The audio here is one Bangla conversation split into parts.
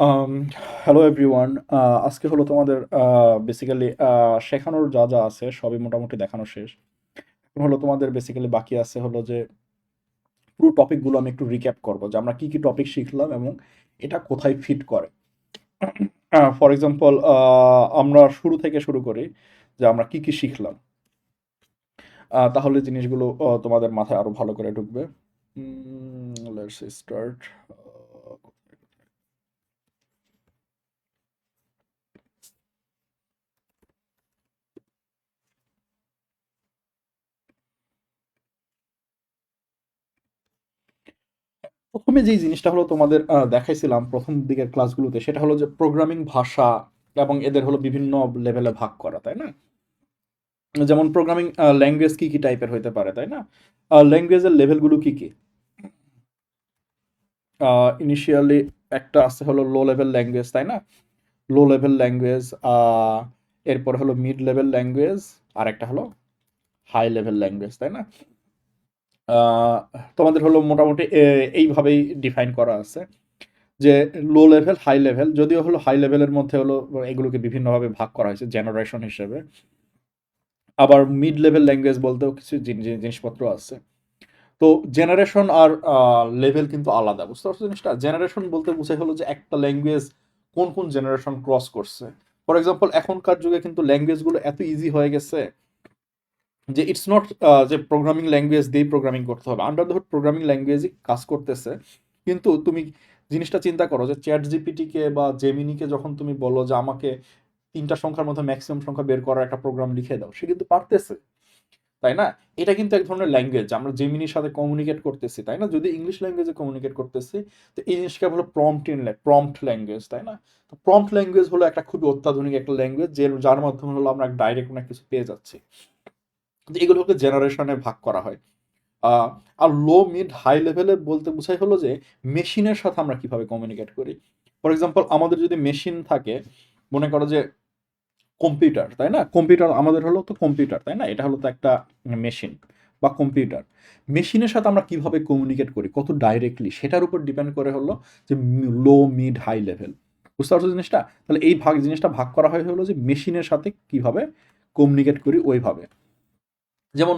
আম হ্যালো এভরিওয়ান। আজকে হলো তোমাদের বেসিক্যালি শেখানোর যা, যা আছে সবই মোটামুটি দেখানো শেষ। এখন হলো তোমাদের বেসিক্যালি বাকি আছে হলো যে পুরো টপিকগুলো আমি একটু রিক্যাপ করব যে আমরা কি, কি টপিক শিখলাম এবং এটা কোথায় ফিট করে। ফর এক্সাম্পল আমরা শুরু থেকে শুরু করি যে আমরা কি, কি শিখলাম। তাহলে জিনিসগুলো তোমাদের মাথায় আরো ভালো করে ঢুকবে। Let's start. প্রথমে যেই জিনিসটা হলো তোমাদের দেখাইছিলাম প্রথম দিকের ক্লাসগুলোতে সেটা হলো যে প্রোগ্রামিং ভাষা এবং এদের হলো বিভিন্ন লেভেলে ভাগ করা, তাই না? যেমন প্রোগ্রামিং ল্যাঙ্গুয়েজ কি কি টাইপের হইতে পারে, তাই না? ল্যাঙ্গুয়েজের লেভেলগুলো কি কি? ইনিশিয়ালি একটা আছে হলো লো লেভেল ল্যাঙ্গুয়েজ, তাই না? লো লেভেল ল্যাঙ্গুয়েজ, এরপর হলো মিড লেভেল ল্যাঙ্গুয়েজ, আর একটা হলো হাই লেভেল ল্যাঙ্গুয়েজ, তাই না? আহ, তোমাদের হলো মোটামুটি এইভাবেই ডিফাইন করা আছে যে লো লেভেল হাই লেভেল, যদিও হলো হাই লেভেলের মধ্যে হলো এগুলোকে বিভিন্নভাবে ভাগ করা হয়েছে জেনারেশন হিসেবে। আবার মিড লেভেল ল্যাঙ্গুয়েজ বলতেও কিছু জিনিসপত্র আছে। তো জেনারেশন আর লেভেল কিন্তু আলাদা, বুঝতে পারছো জিনিসটা? জেনারেশন বলতে বোঝাই হলো যে একটা ল্যাঙ্গুয়েজ কোন কোন জেনারেশন ক্রস করছে। ফর এক্সাম্পল এখনকার যুগে কিন্তু ল্যাঙ্গুয়েজগুলো এত ইজি হয়ে গেছে যে ইটস নট যে প্রোগ্রামিং ল্যাঙ্গুয়েজ দিয়েই প্রোগ্রামিং করতে হবে, আন্ডার দ্য হুড প্রোগ্রামিং ল্যাঙ্গুয়েজই কাজ করতেছে। কিন্তু তুমি জিনিসটা চিন্তা করো যে চ্যাট জিপিটিকে বা জেমিনিকে যখন তুমি বলো যে আমাকে তিনটা সংখ্যার মধ্যে ম্যাক্সিমাম সংখ্যা বের করার একটা প্রোগ্রাম লিখে দাও, সে কিন্তু পারতেছে, তাই না? এটা কিন্তু এক ধরনের ল্যাঙ্গুয়েজ, আমরা জেমিনির সাথে কমিউনিকেট করতেছি, তাই না? যদি ইংলিশ ল্যাঙ্গুয়েজে কমিউনিকেট করতেছি, তো এই জিনিসকে হলো প্রম্পট ল্যাঙ্গুয়েজ, তাই না? তো প্রম্পট ল্যাঙ্গুয়েজ হলো একটা খুবই অত্যাধুনিক একটা ল্যাঙ্গুয়েজ যার মাধ্যমে হলো আমরা ডাইরেক্ট অনেক কিছু পেয়ে যাচ্ছি। তো এগুলোকে জেনারেশনে ভাগ করা হয়। আহ, আর লো মিড হাই লেভেলে বলতে বোঝাই হলো যে মেশিনের সাথে আমরা কিভাবে কমিউনিকেট করি। ফর এক্সাম্পল আমাদের যদি মেশিন থাকে, মনে করো যে কম্পিউটার, তাই না? কম্পিউটার আমাদের হলো তো কম্পিউটার, তাই না? এটা হলো তো একটা মেশিন বা কম্পিউটার। মেশিনের সাথে আমরা কিভাবে কমিউনিকেট করি, কত ডাইরেক্টলি, সেটার উপর ডিপেন্ড করে হলো যে লো মিড হাই লেভেল। বুঝতে পারছো জিনিসটা? তাহলে এই জিনিসটা ভাগ করা হয় হলো যে মেশিনের সাথে কিভাবে কমিউনিকেট করি ওইভাবে। যেমন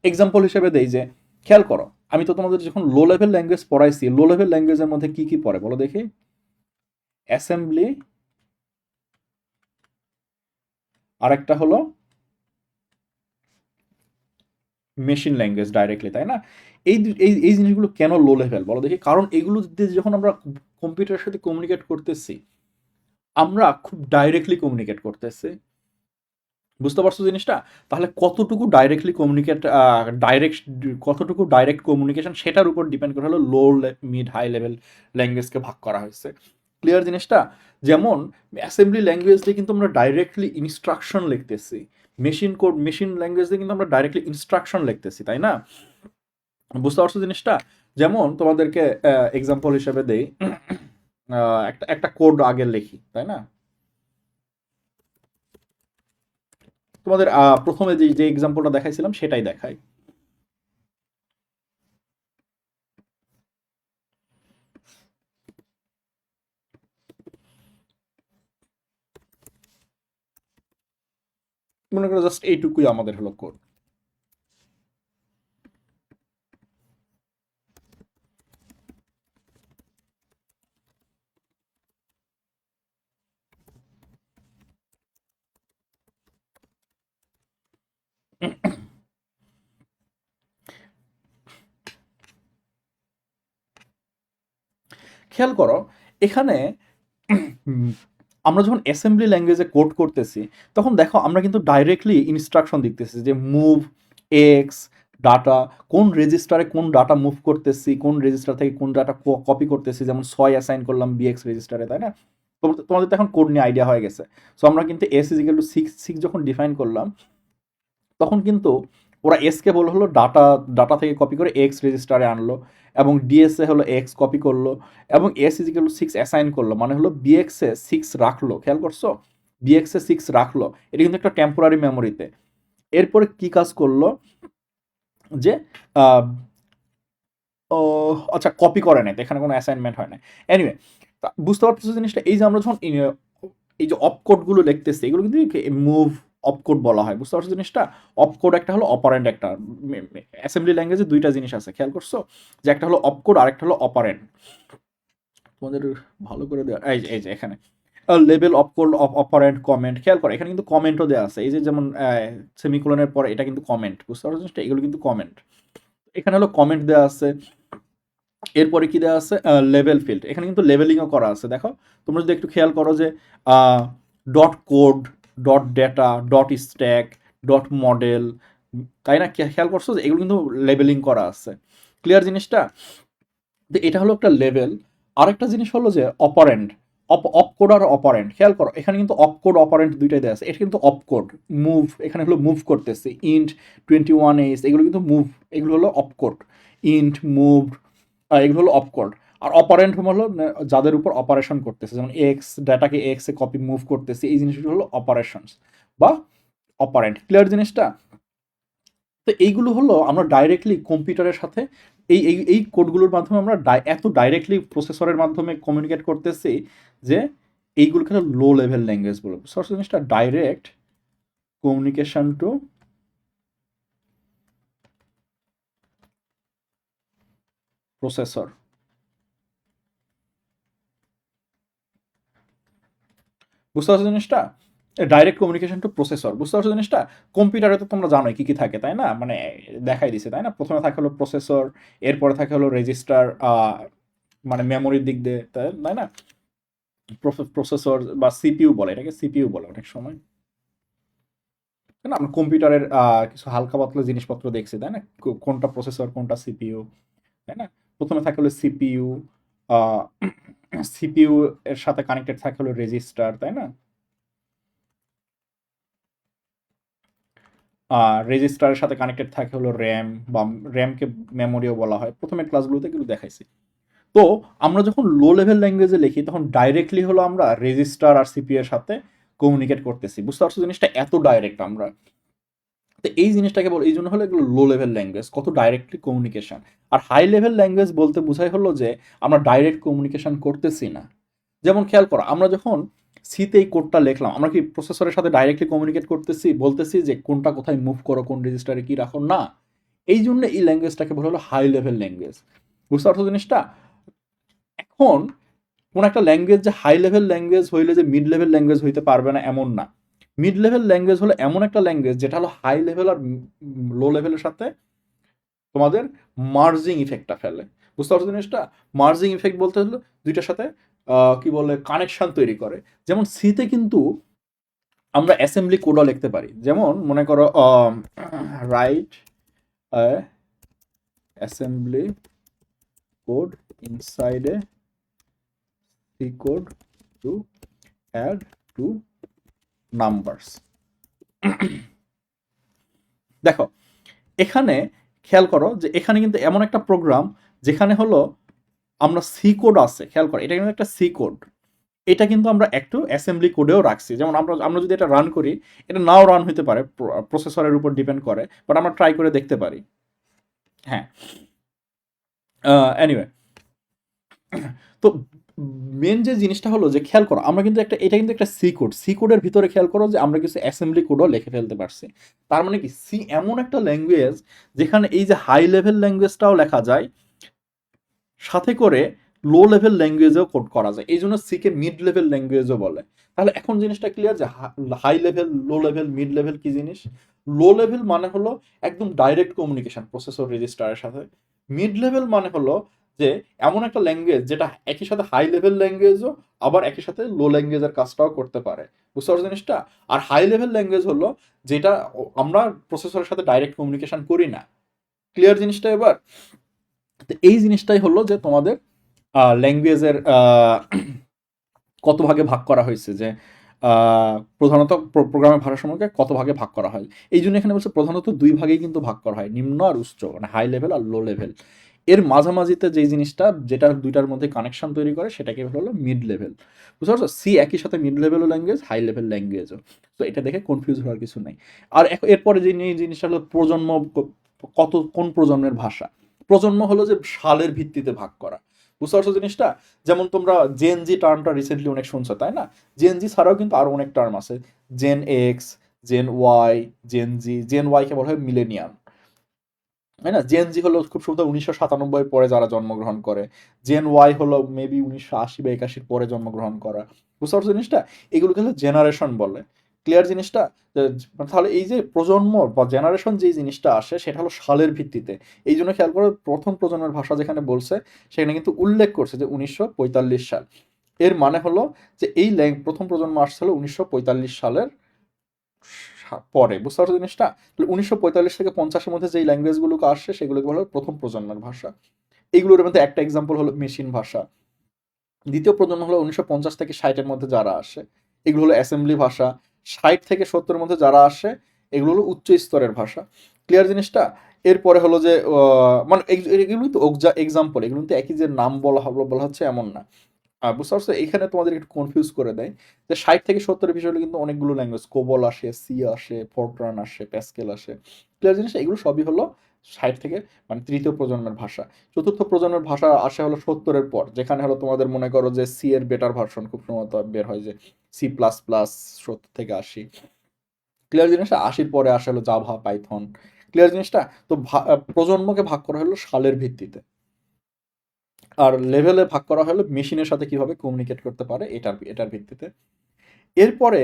এক্সাম্পল হিসেবে দেই যে খেয়াল করো, আমি তো তোমাদের যখন লো লেভেল ল্যাঙ্গুয়েজ পড়াইছি, লো লেভেল ল্যাঙ্গুয়েজের মধ্যে কি কি পড়ে বলো দেখি? অ্যাসেম্বলি, আর একটা হলো মেশিন ল্যাঙ্গুয়েজ ডাইরেক্টলি, তাই না? এই জিনিসগুলো কেন লো লেভেল বলো দেখি? কারণ এগুলো দিয়ে যখন আমরা কম্পিউটারের সাথে কমিউনিকেট করতেছি, আমরা খুব ডাইরেক্টলি কমিউনিকেট করতেছি। বুঝতে পারছো জিনিসটা? তাহলে কতটুকু ডাইরেক্টলি কমিউনিকেট, ডাইরেক্ট কতটুকু ডাইরেক্ট কমিউনিকেশন, সেটার উপর ডিপেন্ড করে হলো লো মিড হাই লেভেল ল্যাঙ্গুয়েজকে ভাগ করা হয়েছে। ক্লিয়ার জিনিসটা? যেমন অ্যাসেম্বলি ল্যাঙ্গুয়েজ দিয়ে কিন্তু আমরা ডাইরেক্টলি ইনস্ট্রাকশন লিখতেছি, মেশিন ল্যাঙ্গুয়েজ দিয়ে কিন্তু আমরা ডাইরেক্টলি ইনস্ট্রাকশন লিখতেছি, তাই না? বুঝতে পারছো জিনিসটা? যেমন তোমাদেরকে এক্সাম্পল হিসেবে দেই, একটা একটা কোড আগে লিখি, তাই না? তোমাদের প্রথমে যে যে এক্সাম্পলটা দেখাইছিলাম সেটাই দেখাই। মনে করো জাস্ট এইটুকুই আমাদের হলো কোড। খেয়াল করো এখানে, উম, আমরা যখন অ্যাসেম্বলি ল্যাঙ্গুয়েজে কোড করতেছি, তখন দেখো আমরা কিন্তু ডাইরেক্টলি ইনস্ট্রাকশন দিতেছি যে মুভ এক্স ডাটা, কোন রেজিস্টারে কোন ডাটা মুভ করতেছি, কোন রেজিস্টার থেকে কোন ডাটা কপি করতেছি, যেমন 6 অ্যাসাইন করলাম বিএক্স রেজিস্টারে, তাই না? তোমাদের তো এখন কোড নিয়ে আইডিয়া হয়ে গেছে। সো আমরা কিন্তু S is equal to six six যখন ডিফাইন করলাম, তখন কিন্তু ওরা এসকে বললো হলো ডাটা, ডাটা থেকে কপি করে এক্স রেজিস্টারে আনলো, এবং ডিএসএ হলো এক্স কপি করলো, এবং S is equal to six assign করলো, মানে হলো বিএক্সে সিক্স রাখলো। খেয়াল করছো? বিএক্সে সিক্স রাখলো, এটা কিন্তু একটা টেম্পোরারি মেমোরিতে। এরপরে কি কাজ করলো যে আহ, ও আচ্ছা, কপি করে নাই তো, এখানে কোনো অ্যাসাইনমেন্ট হয় না। এনিওয়ে, বুঝতে পারতেছো জিনিসটা? এই যে আমরা যখন এই যে অপকোড গুলো লিখতেছি, এগুলো কিন্তু মুভ অপকোড বলা হয়। বুঝতে পারছো জিনিসটা? অপকোড একটা হলো অপারেন্ড, একটা অ্যাসেম্বলি ল্যাঙ্গুয়েজে দুইটা জিনিস আছে, খেয়াল করছো? যে একটা হলো অপকোড আর একটা হলো অপারেন্ড। তোমাদের ভালো করে দেওয়া এই যে এখানে লেভেল অপকোড অপারেন্ট কমেন্ট, খেয়াল করো এখানে কিন্তু কমেন্টও দেওয়া আছে। এই যে যেমন সেমিকোলনের পরে এটা কিন্তু কমেন্ট। বুঝতে পারছো জিনিসটা? এগুলো কিন্তু কমেন্ট। এখানে হলো কমেন্ট দেওয়া আছে। এরপরে কি দেওয়া আছে? Level field. এখানে কিন্তু লেভেলিংও করা আছে। দেখো তোমরা যদি একটু খেয়াল করো যে dot code, dot data, dot stack, dot model, তাই না? খেয়াল করছো যে এগুলো কিন্তু লেবেলিং করা আছে। ক্লিয়ার জিনিসটা? তো এটা হলো একটা লেভেল। আরেকটা জিনিস হলো যে অপারেন্ড, অপকোড আর অপারেন্ট। খেয়াল করো এখানে কিন্তু অপকোড অপারেন্ট দুইটাই দেওয়া আছে। এটা কিন্তু অপকোড মুভ, এখানে হলো মুভ করতেছে ইন্ট 21H, এগুলো কিন্তু মুভ, এগুলো হলো অপকোড। ইন্ট মুভ, এগুলো হলো অপকোড। আর অপারেন্ট হলো যাদের উপর অপারেশন করতেছে, যেমন এক্স ডাটাকে এক্স এ কপি মুভ করতেছে, এই জিনিসগুলো হলো অপারেশনস বা অপারেন্ট। ক্লিয়ার জিনিসটা? তো এইগুলো হলো আমরা ডাইরেক্টলি কম্পিউটারের সাথে এই কোডগুলোর মাধ্যমে আমরা এত ডাইরেক্টলি প্রসেসরের মাধ্যমে কমিউনিকেট করতেছি যে এইগুলোকে লো লেভেল ল্যাঙ্গুয়েজ বলে। সর্স জিনিসটা ডাইরেক্ট কমিউনিকেশন টু প্রসেসর। বুঝতে পারছো জিনিসটা? Direct communication to processor. বুঝতে পারছো জিনিসটা? কম্পিউটারে তো তোমরা জানোই কি কি থাকে, তাই না? মানে দেখাই দিছে, তাই না? প্রথমে থাকে হলো প্রসেসর, এরপরে থাকে হলো রেজিস্টার, মানে মেমোরির দিক দিয়ে, তাই না? প্রসেসর বা সিপিইউ বলে, এটাকে সিপিইউ বলে অনেক সময়, তাই না? আমরা কম্পিউটারের কিছু হালকা পাতলা জিনিসপত্র দেখছি, তাই না? কোনটা প্রসেসর কোনটা সিপিইউ, তাই না? প্রথমে থাকে হলো সিপিইউ, সিপিইউ এর সাথে কানেক্টেড থাকে হলো রেজিস্টার, তাই না? রেজিস্টারের সাথে কানেক্টেড থাকে হলো র্যাম, বা র্যামকে মেমোরিও বলা হয়। প্রথমের ক্লাসগুলোতে এগুলো দেখাইছি। তো আমরা যখন লো লেভেল ল্যাঙ্গুয়েজে লিখি তখন ডাইরেক্টলি হলো আমরা রেজিস্টার আর সিপিইউ এর সাথে কমিউনিকেট করতেছি। বুঝতে পারছো জিনিসটা? এত ডাইরেক্ট আমরা। তো এই জিনিসটাকে বল, এই জন্য হলো এগুলো লো লেভেল ল্যাঙ্গুয়েজ, কত ডাইরেক্টলি কমিউনিকেশন। আর হাই লেভেল ল্যাঙ্গুয়েজ বলতে বোঝাই হলো যে আমরা ডাইরেক্ট কমিউনিকেশন করতেছি না। যেমন খেয়াল করো আমরা যখন সিতে এই কোডটা লিখলাম, আমরা কি প্রসেসরের সাথে ডাইরেক্টলি কমিউনিকেট করতেছি, বলতেছি যে কোনটা কোথায় মুভ করো, কোন রেজিস্টারে কি রাখো? না। এই জন্য এই ল্যাঙ্গুয়েজটাকে বলা হলো হাই লেভেল ল্যাঙ্গুয়েজ। বুঝতে পারছো জিনিসটা? এখন কোন একটা ল্যাঙ্গুয়েজ যে হাই লেভেল ল্যাঙ্গুয়েজ হইলে যে মিড লেভেল ল্যাঙ্গুয়েজ হইতে পারবে না এমন না। মিড লেভেল ল্যাঙ্গুয়েজ হলো এমন একটা ল্যাঙ্গুয়েজ যেটা হলো হাই লেভেল আর লো লেভেলের সাথে তোমাদের মার্জিং ইফেক্টটা ফেলে। বুঝতে পারছো জিনিসটা? মার্জিং ইফেক্ট বলতে হলো দুইটার সাথে কি বলে কানেকশন তৈরি করে। যেমন সিতে কিন্তু আমরা অ্যাসেম্বলি কোডও লিখতে পারি। যেমন মনে করো write assembly code inside a C code to add two numbers. দেখো এখানে খেয়াল করো যে এখানে কিন্তু এমন একটা প্রোগ্রাম যেখানে হলো আমরা সি কোড আছে, খেয়াল করো এটা কিন্তু একটা সি কোড। এটা কিন্তু আমরা একটু অ্যাসেম্বলি কোডেও রাখছি। যেমন আমরা আমরা যদি এটা রান করি, এটা নাও রান হতে পারে, প্রসেসরের উপর ডিপেন্ড করে, বাট আমরা ট্রাই করে দেখতে পারি। হ্যাঁ, এনিওয়ে, তো মেন যে জিনিসটা হলো যে খেয়াল করো আমরা কিন্তু একটা, এটা কিন্তু একটা সি কোড। সি কোডের ভিতরে খেয়াল করো যে আমরা কিছু অ্যাসেম্বলি কোডও লিখে ফেলতে পারছি। তার মানে কি সি এমন একটা ল্যাঙ্গুয়েজ যেখানে এই যে হাই লেভেল ল্যাঙ্গুয়েজটাও লেখা যায়, সাথে করে লো লেভেল ল্যাঙ্গুয়েজও কোড করা যায়। এই জন্য সিকে মিড লেভেল ল্যাঙ্গুয়েজও বলে। তাহলে এখন জিনিসটা ক্লিয়ার যে high level, low level, mid level কি জিনিস? লো লেভেল মানে হলো একদম ডাইরেক্ট কমিউনিকেশন প্রসেসর রেজিস্টারের সাথে। মিড লেভেল মানে হলো যে এমন একটা ল্যাঙ্গুয়েজ যেটা একই সাথে হাই লেভেল ল্যাঙ্গুয়েজও আবার একই সাথে লো ল্যাঙ্গুয়েজের কাজটাও করতে পারে। বুঝতে পারছো জিনিসটা? আর হাই লেভেল ল্যাঙ্গুয়েজ হলো যেটা আমরা প্রসেসরের সাথে ডাইরেক্ট কমিউনিকেশন করি না। ক্লিয়ার জিনিসটা এবার? তো এই জিনিসটাই হলো যে তোমাদের ল্যাঙ্গুয়েজের কত ভাগে ভাগ করা হয়েছে, যে প্রধানত প্রোগ্রামের ভাষাসমূহকে কত ভাগে ভাগ করা হয়। এই জন্য এখানে বলছে প্রধানত দুই ভাগেই কিন্তু ভাগ করা হয়, নিম্ন আর উচ্চ, মানে হাই লেভেল আর লো লেভেল। এর মাঝামাঝিতে যেই জিনিসটা যেটা দুইটার মধ্যে কানেকশন তৈরি করে সেটাকে হলো মিড লেভেল। বুঝতে পারছো? সি একই সাথে মিড লেভেলও ল্যাঙ্গুয়েজ, হাই লেভেল ল্যাঙ্গুয়েজও। তো এটা দেখে কনফিউজ হওয়ার কিছু নাই। আর এরপরে যে জিনিসটা হলো প্রজন্ম, কোন প্রজন্মের ভাষা। প্রজন্ম হলো যে সালের ভিত্তিতে ভাগ করা। বুঝতে পারছো জিনিসটা? যেমন তোমরা জেন জি টার্মটা রিসেন্টলি অনেক শুনছো, তাই না? জেন জি ছাড়াও কিন্তু আরো অনেক টার্ম আছে। Gen X, gen Y, gen Z. Gen ওয়াইকে বলা হয় মিলেনিয়াম, তাই না? জেন জি হলো খুব সম্ভবত 1997 পরে যারা জন্মগ্রহণ করে। জেন ওয়াই হলো মেবি 1980 বা 81 পরে জন্মগ্রহণ করা। বুঝতে পারছো জিনিসটা? এগুলোকে হলো জেনারেশন বলে। ক্লিয়ার জিনিসটা? যে তাহলে এই যে প্রজন্ম বা জেনারেশন যে জিনিসটা আসে সেটা হলো সালের ভিত্তিতে। এই জন্য খেয়াল করো, প্রথম প্রজন্মের ভাষা যেখানে বলছে সেখানে কিন্তু উল্লেখ করছে যে 1945 সাল। এর মানে হলো যে এই প্রথম প্রজন্ম আসছে হলো 1945 সালের পরে। বুঝতে পারছো জিনিসটা? তাহলে 1945 থেকে 50-এর মধ্যে যেই ল্যাঙ্গুয়েজগুলো আসছে সেগুলোকে বলা হয় প্রথম প্রজন্মের ভাষা। এইগুলোর মধ্যে একটা এক্সাম্পল হলো মেশিন ভাষা। দ্বিতীয় প্রজন্ম হলো 1950 থেকে 60-এর মধ্যে যারা আসে, এগুলো হলো অ্যাসেম্বলি ভাষা। 60 থেকে 70-এর মধ্যে যারা আসে, এগুলো হলো উচ্চ স্তরের ভাষা। ক্লিয়ার জিনিসটা? এরপরে হলো যে মানে এগুলোই তো এক্সাম্পল, এগুলো কিন্তু একই যে নাম বলা হচ্ছে এমন না। বুঝতে পারছো? এখানে তোমাদের একটু কনফিউজ করে দেয় যে 60 থেকে 70-এর বিষয় হলো কিন্তু অনেকগুলো ল্যাঙ্গুয়েজ, কোবল আসে, সি আসে, ফোরট্রান আসে, প্যাসকেল আসে। ক্লিয়ার জিনিস? এগুলো সবই হলো 60 থেকে, মানে তৃতীয় প্রজন্মের ভাষা। চতুর্থ প্রজন্মের ভাষা আসে হলো 70-এর পর, যেখানে হলো তোমাদের মনে করো যে সি এর বেটার ভার্সন খুব সম্ভবত বের হয়, যে সি প্লাস প্লাস 70 থেকে 80। ক্লিয়ার জিনিসটা? 80-র পরে আসে হলো জাভা, পাইথন। ক্লিয়ার জিনিসটা? তো প্রজন্মকে ভাগ করা হলো সালের ভিত্তিতে, আর লেভেলে ভাগ করা হলো মেশিনের সাথে কিভাবে কমিউনিকেট করতে পারে এটার এটার ভিত্তিতে। এরপরে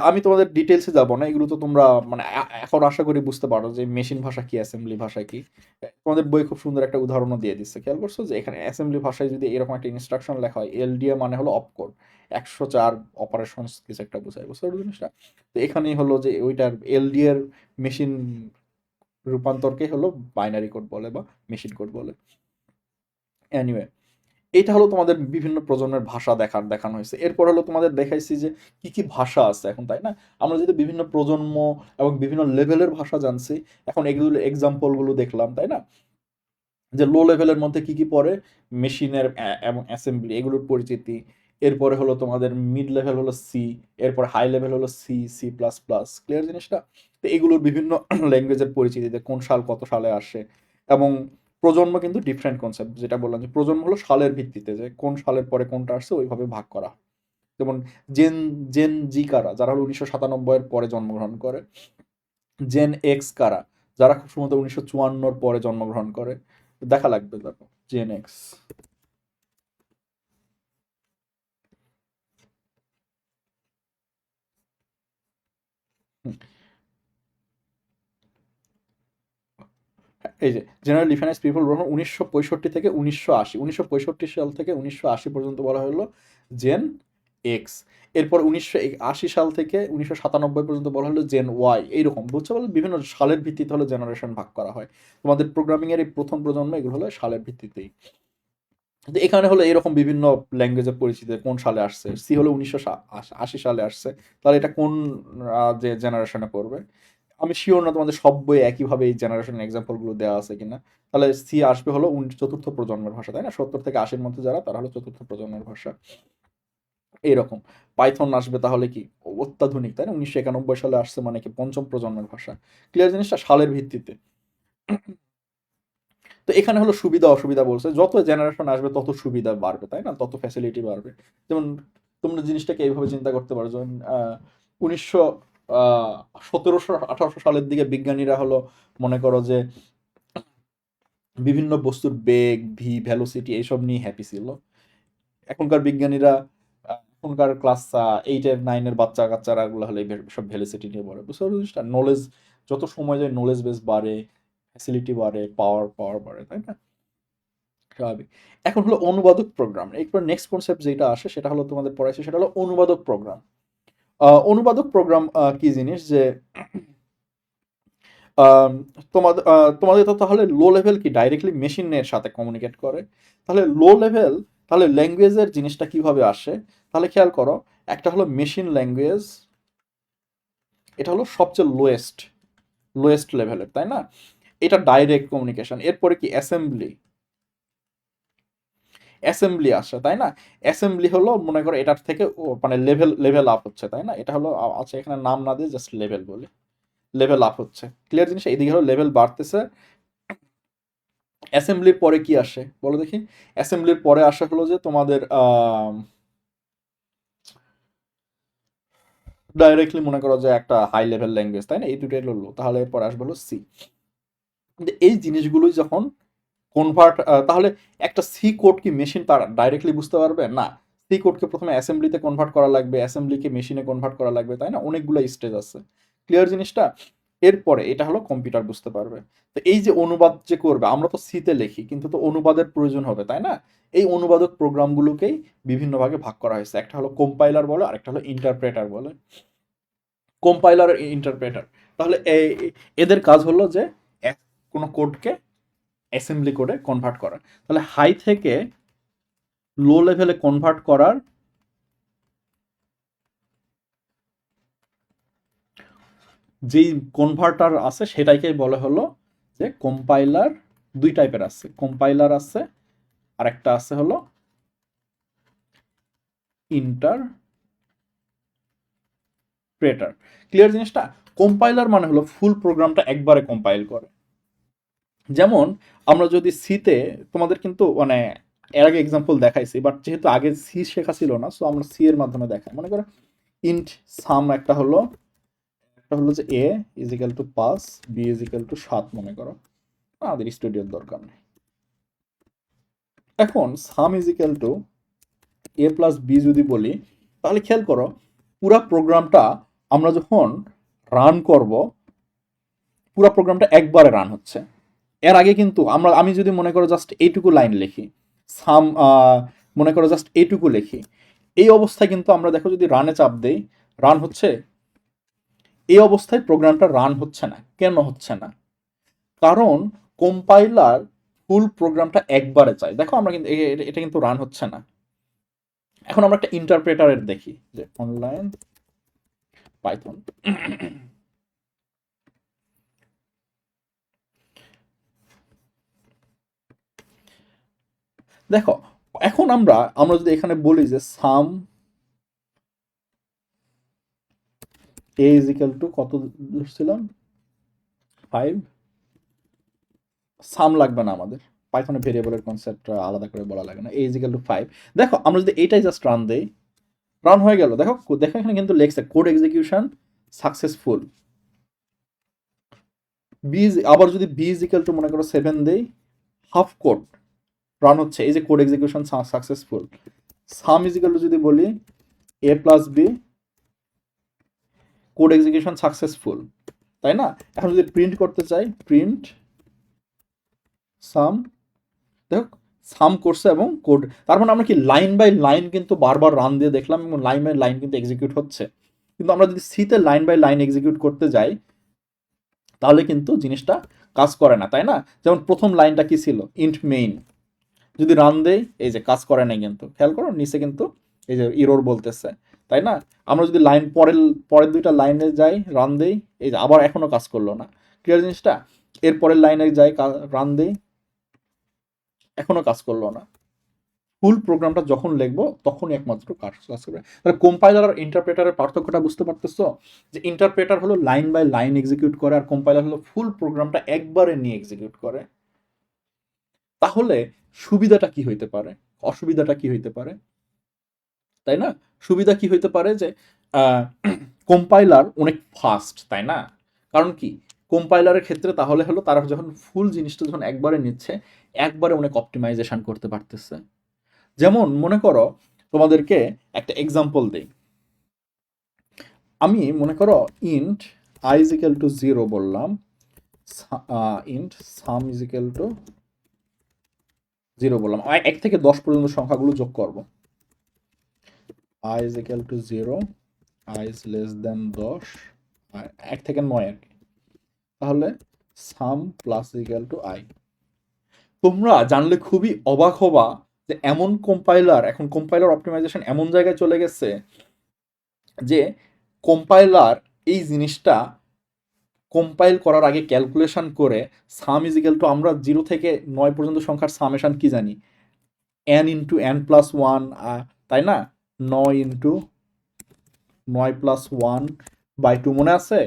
আমি তোমাদের ডিটেলসে যাব না, এগুলো তো তোমরা মানে এখন আশা করি বুঝতে পারো যে মেশিন ভাষা কি, অ্যাসেম্বলি ভাষা কি। তোমাদের বই খুব সুন্দর একটা উদাহরণও দিয়ে দিচ্ছে, খেয়াল করছো যে এখানে অ্যাসেম্বলি ভাষায় যদি এরকম একটা ইনস্ট্রাকশন লেখা হয়, এলডিএ মানে হলো অপকোড, 104 অপারেশনস কিছু একটা বোঝায়। বুঝতে পারছো জিনিসটা? তো এখানেই হলো যে ওইটার এলডি এর মেশিন রূপান্তরকে হলো বাইনারি কোড বলে বা মেশিন কোড বলে। এনিওয়ে, এটা হলো তোমাদের বিভিন্ন প্রজন্মের ভাষা দেখানো হয়েছে। এরপর হলো তোমাদের দেখাইছি যে কি কি ভাষা আছে এখন, তাই না? আমরা যদি বিভিন্ন প্রজন্ম এবং বিভিন্ন লেভেলের ভাষা জানছি, এখন এগুলো এক্সাম্পল গুলো দেখলাম, তাই না? যে লো লেভেলের মধ্যে কি কি পড়ে, মেশিনের এবং অ্যাসেম্বলি এগুলোর পরিচিতি। এরপরে হলো তোমাদের মিড লেভেল হলো সি, এরপর হাই লেভেল হলো C, C plus plus. Clear জিনিসটা? তো এগুলোর বিভিন্ন ল্যাঙ্গুয়েজের পরিচিতিতে কোন সাল কত সালে আসে, এবং প্রজন্ম কিন্তু ডিফারেন্ট কনসেপ্ট, যেটা বললাম যে প্রজন্ম হলো সালের ভিত্তিতে, যে কোন সালের পরে কোনটা আসছে ওইভাবে ভাগ করা হয়। যেমন জেন জেন জি কারা, যারা হলো 1997 এর পরে জন্মগ্রহণ করে। জেন এক্স কারা, যারা খুব সম্ভবত 1954 পরে জন্মগ্রহণ করে। দেখা লাগবে তারপর জেন এক্স। এই যে জেনারেল ডিফারেন্স পিপল গ্রহণ 1965 থেকে 1980, 1965 সাল থেকে 1980 পর্যন্ত বলা হলো জেন এক্স। এরপর 1980 সাল থেকে 1997 পর্যন্ত বলা হলো জেন ওয়াই। এইরকম বুঝছো? বলে বিভিন্ন সালের ভিত্তিতে হলো জেনারেশন ভাগ করা হয়। তোমাদের প্রোগ্রামিং এর এই প্রথম প্রজন্ম এগুলো হলো সালের ভিত্তিতেই। কিন্তু এখানে হলো এরকম বিভিন্ন ল্যাঙ্গুয়েজের পরিচিতি কোন সালে আসছে। সি হলো 1980 সালে আসছে, তাহলে এটা কোন যে জেনারেশনে পড়বে। আমি শিওর না তোমাদের সব বই একইভাবে এই জেনারেশনের এক্সাম্পল গুলো দেওয়া আছে কিনা। তাহলে সি আসবে হলো চতুর্থ প্রজন্মের ভাষা, তাই না? 70 থেকে 80-এর মধ্যে যারা, তারা হলো চতুর্থ প্রজন্মের ভাষা। এইরকম পাইথন আসবে তাহলে কি অত্যাধুনিক, তাই না? 1991 সালে আসছে, মানে কি পঞ্চম প্রজন্মের ভাষা। ক্লিয়ার জিনিসটা? সালের ভিত্তিতে। তো এখানে হলো সুবিধা অসুবিধা বলছে, যত জেনারেশন আসবে তত সুবিধা বাড়বে, তাই না? তত ফ্যাসিলিটি বাড়বে। যেমন তোমরা জিনিসটাকে এইভাবে চিন্তা করতে পারো, যেমন 1700-1800 সালের দিকে বিজ্ঞানীরা হলো মনে করো যে বিভিন্ন বস্তুর বেগ, ভ্যালোসিটি এইসব নিয়ে হ্যাপি ছিল। এখনকার বিজ্ঞানীরা এখনকার ক্লাস 8-9-এর বাচ্চা কাচ্চারা গুলো হলে সব ভ্যালোসিটি নিয়ে পড়ে। বুঝতে পারছো জিনিসটা? নলেজ যত সময় যায় নলেজ বেস বাড়ে, ফ্যাসিলিটি বাড়ে, পাওয়ার পাওয়ার বাড়ে, তাই না? স্বাভাবিক। এখন হলো অনুবাদক প্রোগ্রাম। এরপর নেক্সট কনসেপ্ট যেটা আসে সেটা হলো তোমাদের পড়াইছে, সেটা হলো অনুবাদক প্রোগ্রাম। অনুবাদক প্রোগ্রাম কি জিনিস, যে আম, তোমাদের তো তাহলে লো লেভেল কি ডাইরেক্টলি মেশিনের সাথে কমিউনিকেট করে। তাহলে লো লেভেল, তাহলে ল্যাঙ্গুয়েজের জিনিসটা কিভাবে আসে? তাহলে খেয়াল করো, একটা হলো মেশিন ল্যাঙ্গুয়েজ, এটা হলো সবচেয়ে লোয়েস্ট লোয়েস্ট লেভেলের, তাই না? এটা ডাইরেক্ট কমিউনিকেশন। এরপরে কি অ্যাসেম্বলি, অ্যাসেম্বলি আসে, তাই না? অ্যাসেম্বলি হলো মনে করো এটার থেকে মানে লেভেল লেভেল আপ হচ্ছে, তাই না? এটা হলো আচ্ছা এখানে নাম না দিয়ে জাস্ট লেভেল বলি, লেভেল আপ হচ্ছে। ক্লিয়ার জিনিস? এইদিকে হলো লেভেল বাড়তেছে, অ্যাসেম্বলির পরে কি আসে বলো দেখি? অ্যাসেম্বলির পরে আসা হলো যে তোমাদের ডাইরেক্টলি মনে করো যে একটা হাই লেভেল ল্যাঙ্গুয়েজ, তাই না? এই দুটোই হলো low, তাহলে এরপর আসবে হলো সি। এই জিনিসগুলোই যখন কনভার্ট, তাহলে একটা সি কোড কি মেশিন তার ডাইরেক্টলি বুঝতে পারবে না? সি কোডকে প্রথমে অ্যাসেম্বলিতে কনভার্ট করা লাগবে, অ্যাসেম্বলিকে মেশিনে কনভার্ট করা লাগবে, তাই না? অনেকগুলো স্টেজ আছে। ক্লিয়ার জিনিসটা? এরপরে এটা হলো কম্পিউটার বুঝতে পারবে। তো এই যে অনুবাদ যে করবে, আমরা তো সিতে লিখি, কিন্তু তো অনুবাদের প্রয়োজন হবে, তাই না? এই অনুবাদক প্রোগ্রামগুলোকেই বিভিন্ন ভাগে ভাগ করা হয়েছে। একটা হলো কম্পাইলার বলে, আরেকটা হলো ইন্টারপ্রেটার বলে। কম্পাইলার আর ইন্টারপ্রেটার, তাহলে এদের কাজ হলো যে কোনো কোডকে অ্যাসেম্বলি কোডে কনভার্ট করা। তাহলে হাই থেকে লো লেভেলে কনভার্ট করার যেই কনভার্টার আছে সেটাকে বলে হলো যে কম্পাইলার। দুই টাইপের আছে, কম্পাইলার আছে, আর একটা আছে হলো ইন্টারপ্রেটার। ক্লিয়ার জিনিসটা? কম্পাইলার মানে হলো ফুল প্রোগ্রামটা একবারে কম্পাইল করে। যেমন আমরা যদি সিতে, তোমাদের কিন্তু মানে এর আগে এক্সাম্পল দেখাইছি, বাট যেহেতু আগে সি শেখা ছিল না, সো আমরা সি এর মাধ্যমে দেখাই। মনে করো ইন্ট সাম একটা হলো, যে A is equal to 5, B is equal to 7 মনে করো। আমাদের স্টুডিওর দরকার নেই। এখন sum is equal to A plus B যদি বলি, তাহলে খেয়াল করো পুরা প্রোগ্রামটা আমরা যখন রান করব, পুরা প্রোগ্রামটা একবারে রান হচ্ছে। এর আগে কিন্তু আমি যদি মনে করো জাস্ট এইটুকু লাইন লিখি, সাম মনে করো জাস্ট এইটুকু লিখি, এই অবস্থায় কিন্তু আমরা দেখো যদি রানে চাপ দেই, রান হচ্ছে? এই অবস্থায় প্রোগ্রামটা রান হচ্ছে না। কেন হচ্ছে না? কারণ কম্পাইলার ফুল প্রোগ্রামটা একবারে চাই। দেখো আমরা কিন্তু এটা কিন্তু রান হচ্ছে না। এখন আমরা একটা ইন্টারপ্রেটারের দেখি, যে অনলাইন পাইথন। দেখো এখন আমরা যদি এখানে বলি যে সাম এ ইজ ইকাল টু কত ধরছিলাম, 5, সাম লাগবে না আমাদের, পাইথনে ভেরিয়েবলের কনসেপ্টটা আলাদা করে বলা লাগে না, এ ইজ ইকাল টু 5। দেখো আমরা যদি এইটাই জাস্ট রান দেই, রান হয়ে গেল। দেখো দেখো এখানে কিন্তু লেখছে কোড এক্সিকিউশন সাকসেসফুল। বি আবার যদি বি ইজ ইকাল টু মনে করো 7 দেই, হাফ কোড রান হচ্ছে, এই যে code execution successful. Sum is equal to যদি বলি A plus B, code execution successful, তাই না? এখন যদি প্রিন্ট করতে চাই, প্রিন্ট সাম, দেখো সাম করছে এবং কোড, তার মানে আমরা কি লাইন বাই লাইন কিন্তু বারবার রান দিয়ে দেখলাম এবং লাইন বাই লাইন কিন্তু এক্সিকিউট হচ্ছে। কিন্তু আমরা যদি সিতে লাইন বাই লাইন এক্সিকিউট করতে যাই, তাহলে কিন্তু জিনিসটা কাজ করে না, তাই না? যেমন প্রথম লাইনটা কি ছিল, ইন্ট মেইন, যদি রান দেই, এই যে কাজ করে নাই, কিন্তু খেয়াল করো নিচে কিন্তু এই যে ইরোর বলতেছে, তাই না? আমরা যদি লাইন পরের দুইটা লাইনে যাই, রান দেই, এই যে আবার এখনো কাজ করলো না। ক্লিয়ার জিনিসটা? এর পরের লাইনে যাই, রান দেই, এখনো কাজ করলো না। ফুল প্রোগ্রামটা যখন লিখবো তখনই একমাত্র কাজ করবে। তাহলে কম্পাইলার আর ইন্টারপ্রেটারের পার্থক্যটা বুঝতে পারতেছো? যে ইন্টারপ্রেটার হলো লাইন বাই লাইন এক্সিকিউট করে, আর কম্পাইলার হলো ফুল প্রোগ্রামটা একবারে নিয়ে এক্সিকিউট করে। তাহলে সুবিধাটা কি হইতে পারে, অসুবিধাটা কি হইতে পারে, তাই না? সুবিধা কি হইতে পারে যে কম্পাইলার অনেক ফাস্ট, তাই না? কারণ কি, কম্পাইলারের ক্ষেত্রে তাহলে হলো তারা যখন ফুল জিনিসটা যখন একবারে নিচ্ছে, একবারে অনেক অপটিমাইজেশন করতে পারতেছে। যেমন মনে করো তোমাদেরকে একটা এক্সাম্পল দেই। আমি মনে করো int I is equal two 0 বললাম, int some is equal two 0 বললাম, 1 থেকে 10 পর্যন্ত সংখ্যাগুলো যোগ করব। I is equal two 0, I is less than 10, 1 থেকে 9 আর কি। তাহলে সাম প্লাস ইকাল টু আই। তোমরা জানলে খুবই অবাক হবা যে এমন কম্পাইলার, এখন কম্পাইলার অপটিমাইজেশন এমন জায়গায় চলে গেছে যে কম্পাইলার এই জিনিসটা কম্পাইল করার আগে ক্যালকুলেশন করে সাম ইজ ইকাল টু, আমরা 0 থেকে 9 পর্যন্ত সংখ্যার সামেশন কি জানি, n ইন্টু n প্লাস 1, তাই না? 9 ইন্টু 9 প্লাস 1 বাই 2, মনে আছে?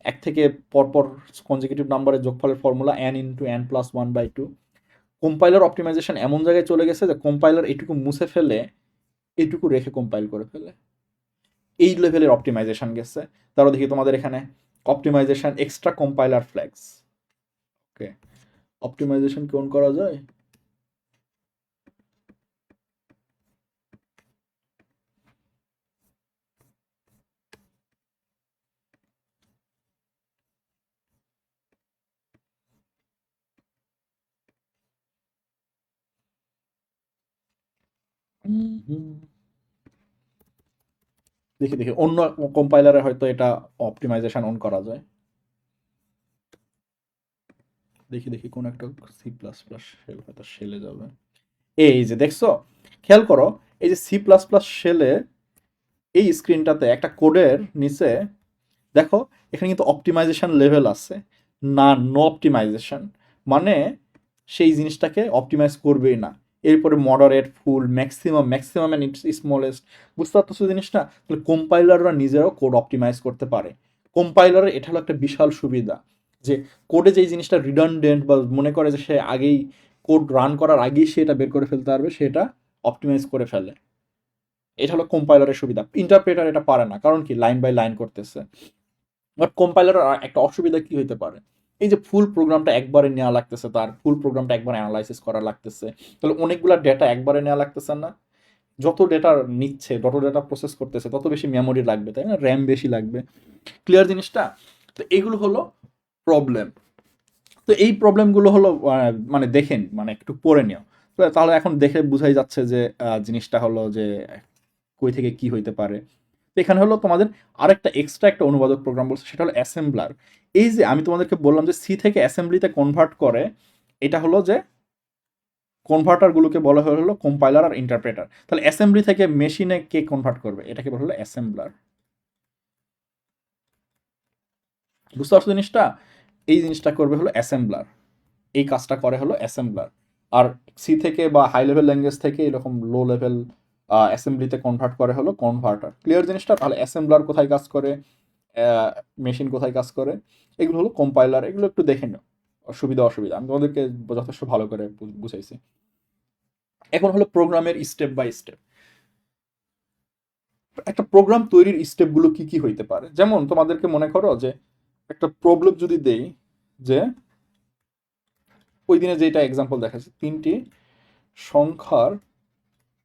1 থেকে পরপর কনজিকিউটিভ নাম্বারের যোগফলের formula n into n plus 1 by 2। Compiler optimization এমন জায়গায় চলে গেছে যে কম্পাইলার এটুকু মুছে ফেলে এটুকু রেখে কম্পাইল করে ফেলে, এই লেভেলের অপটিমাইজেশন গেছে। তারও দেখি তোমাদের এখানে অপটিমাইজেশন এক্সট্রা কম্পাইলার ফ্ল্যাগস। ওকে, অপটিমাইজেশন কি অন করা যায়? দেখি দেখি অন্য কম্পাইলারে হয়তো এটা অপটিমাইজেশন অন করা যায়। দেখি দেখি কোন একটা সি প্লাস প্লাস শেল হয়তো শেলে যাবে। এই যে দেখছো, খেয়াল করো, এই যে সি প্লাস প্লাস শেলে এই স্ক্রিনটাতে একটা কোডের নিচে দেখো এখানে কিন্তু অপটিমাইজেশন লেভেল আছে, না নো অপটিমাইজেশন, মানে সেই জিনিসটাকে অপটিমাইজ করবেই না। এরপরে moderate, full, maximum, maximum and smallest. বুঝতে পারতেছো জিনিসটা? তাহলে কম্পাইলাররা নিজেরাও কোড অপটিমাইজ করতে পারে। কম্পাইলারের এটা হলো একটা বিশাল সুবিধা যে কোডে যেই জিনিসটা রিডান্ডেন্ট বা মনে করে যে সে আগেই কোড রান করার আগেই সে এটা বের করে ফেলতে পারবে, সেটা অপটিমাইজ করে ফেলে। এটা হলো কম্পাইলারের সুবিধা। ইন্টারপ্রেটার এটা পারে না, কারণ কি লাইন বাই লাইন করতেছে। বাট কম্পাইলারের একটা অসুবিধা কি হইতে পারে, এই যে ফুল প্রোগ্রামটা একবারে নেওয়া লাগতেছে, তার ফুল প্রোগ্রামটা একবার অ্যানালাইসিস করা লাগতেছে, তাহলে অনেকগুলো ডেটা একবারে নেওয়া লাগতেছে না? যত ডেটা নিচ্ছে, যত ডেটা প্রসেস করতেছে, তত বেশি মেমোরি লাগবে, তাই না? র্যাম বেশি লাগবে। ক্লিয়ার জিনিসটা? তো এইগুলো হলো প্রবলেম। তো এই প্রবলেমগুলো হলো মানে দেখেন, মানে একটু পড়ে নিও। তাহলে এখন দেখে বুঝাই যাচ্ছে যে জিনিসটা হলো যে কই থেকে কি হইতে পারে। তো এখানে হলো তোমাদের আরেকটা এক্সট্রা একটা অনুবাদক প্রোগ্রাম বলছে, সেটা হলো অ্যাসেম্বলার। এই যে আমি তোমাদেরকে বললাম যে সি থেকে অ্যাসেম্বলিতে কনভার্ট করে, এটা হলো যে কনভার্টারগুলোকে বলা হলো কম্পাইলার আর ইন্টারপ্রেটার। তাহলে অ্যাসেম্বলি থেকে মেশিনে কে কনভার্ট করবে, এটাকে বলা হলো অ্যাসেম্বলার। বুঝতে পারছো জিনিসটা? এই জিনিসটা করবে হলো অ্যাসেম্বলার, এই কাজটা করে হলো অ্যাসেম্বলার। আর সি থেকে বা হাই লেভেল ল্যাঙ্গুয়েজ থেকে এরকম লো লেভেল অ্যাসেম্বলিতে কনভার্ট করে হলো কনভার্টার। ক্লিয়ার জিনিসটা? তাহলে অ্যাসেম্বলার কোথায় কাজ করে, মেশিন কোথায় কাজ করে, এগুলো হলো কম্পাইলার। এগুলো একটু দেখে নাও, সুবিধা অসুবিধা আমি তোমাদেরকে যথেষ্ট ভালো করে বুঝাইছি। এখন হলো প্রোগ্রামের স্টেপ বাই স্টেপ। একটা প্রোগ্রাম তৈরির স্টেপগুলো কি কি হইতে পারে, যেমন তোমাদেরকে মনে করো যে একটা প্রবলেম যদি দেই যে ওই দিনে যেটা এক্সাম্পল দেখাচ্ছে, 3টি সংখ্যার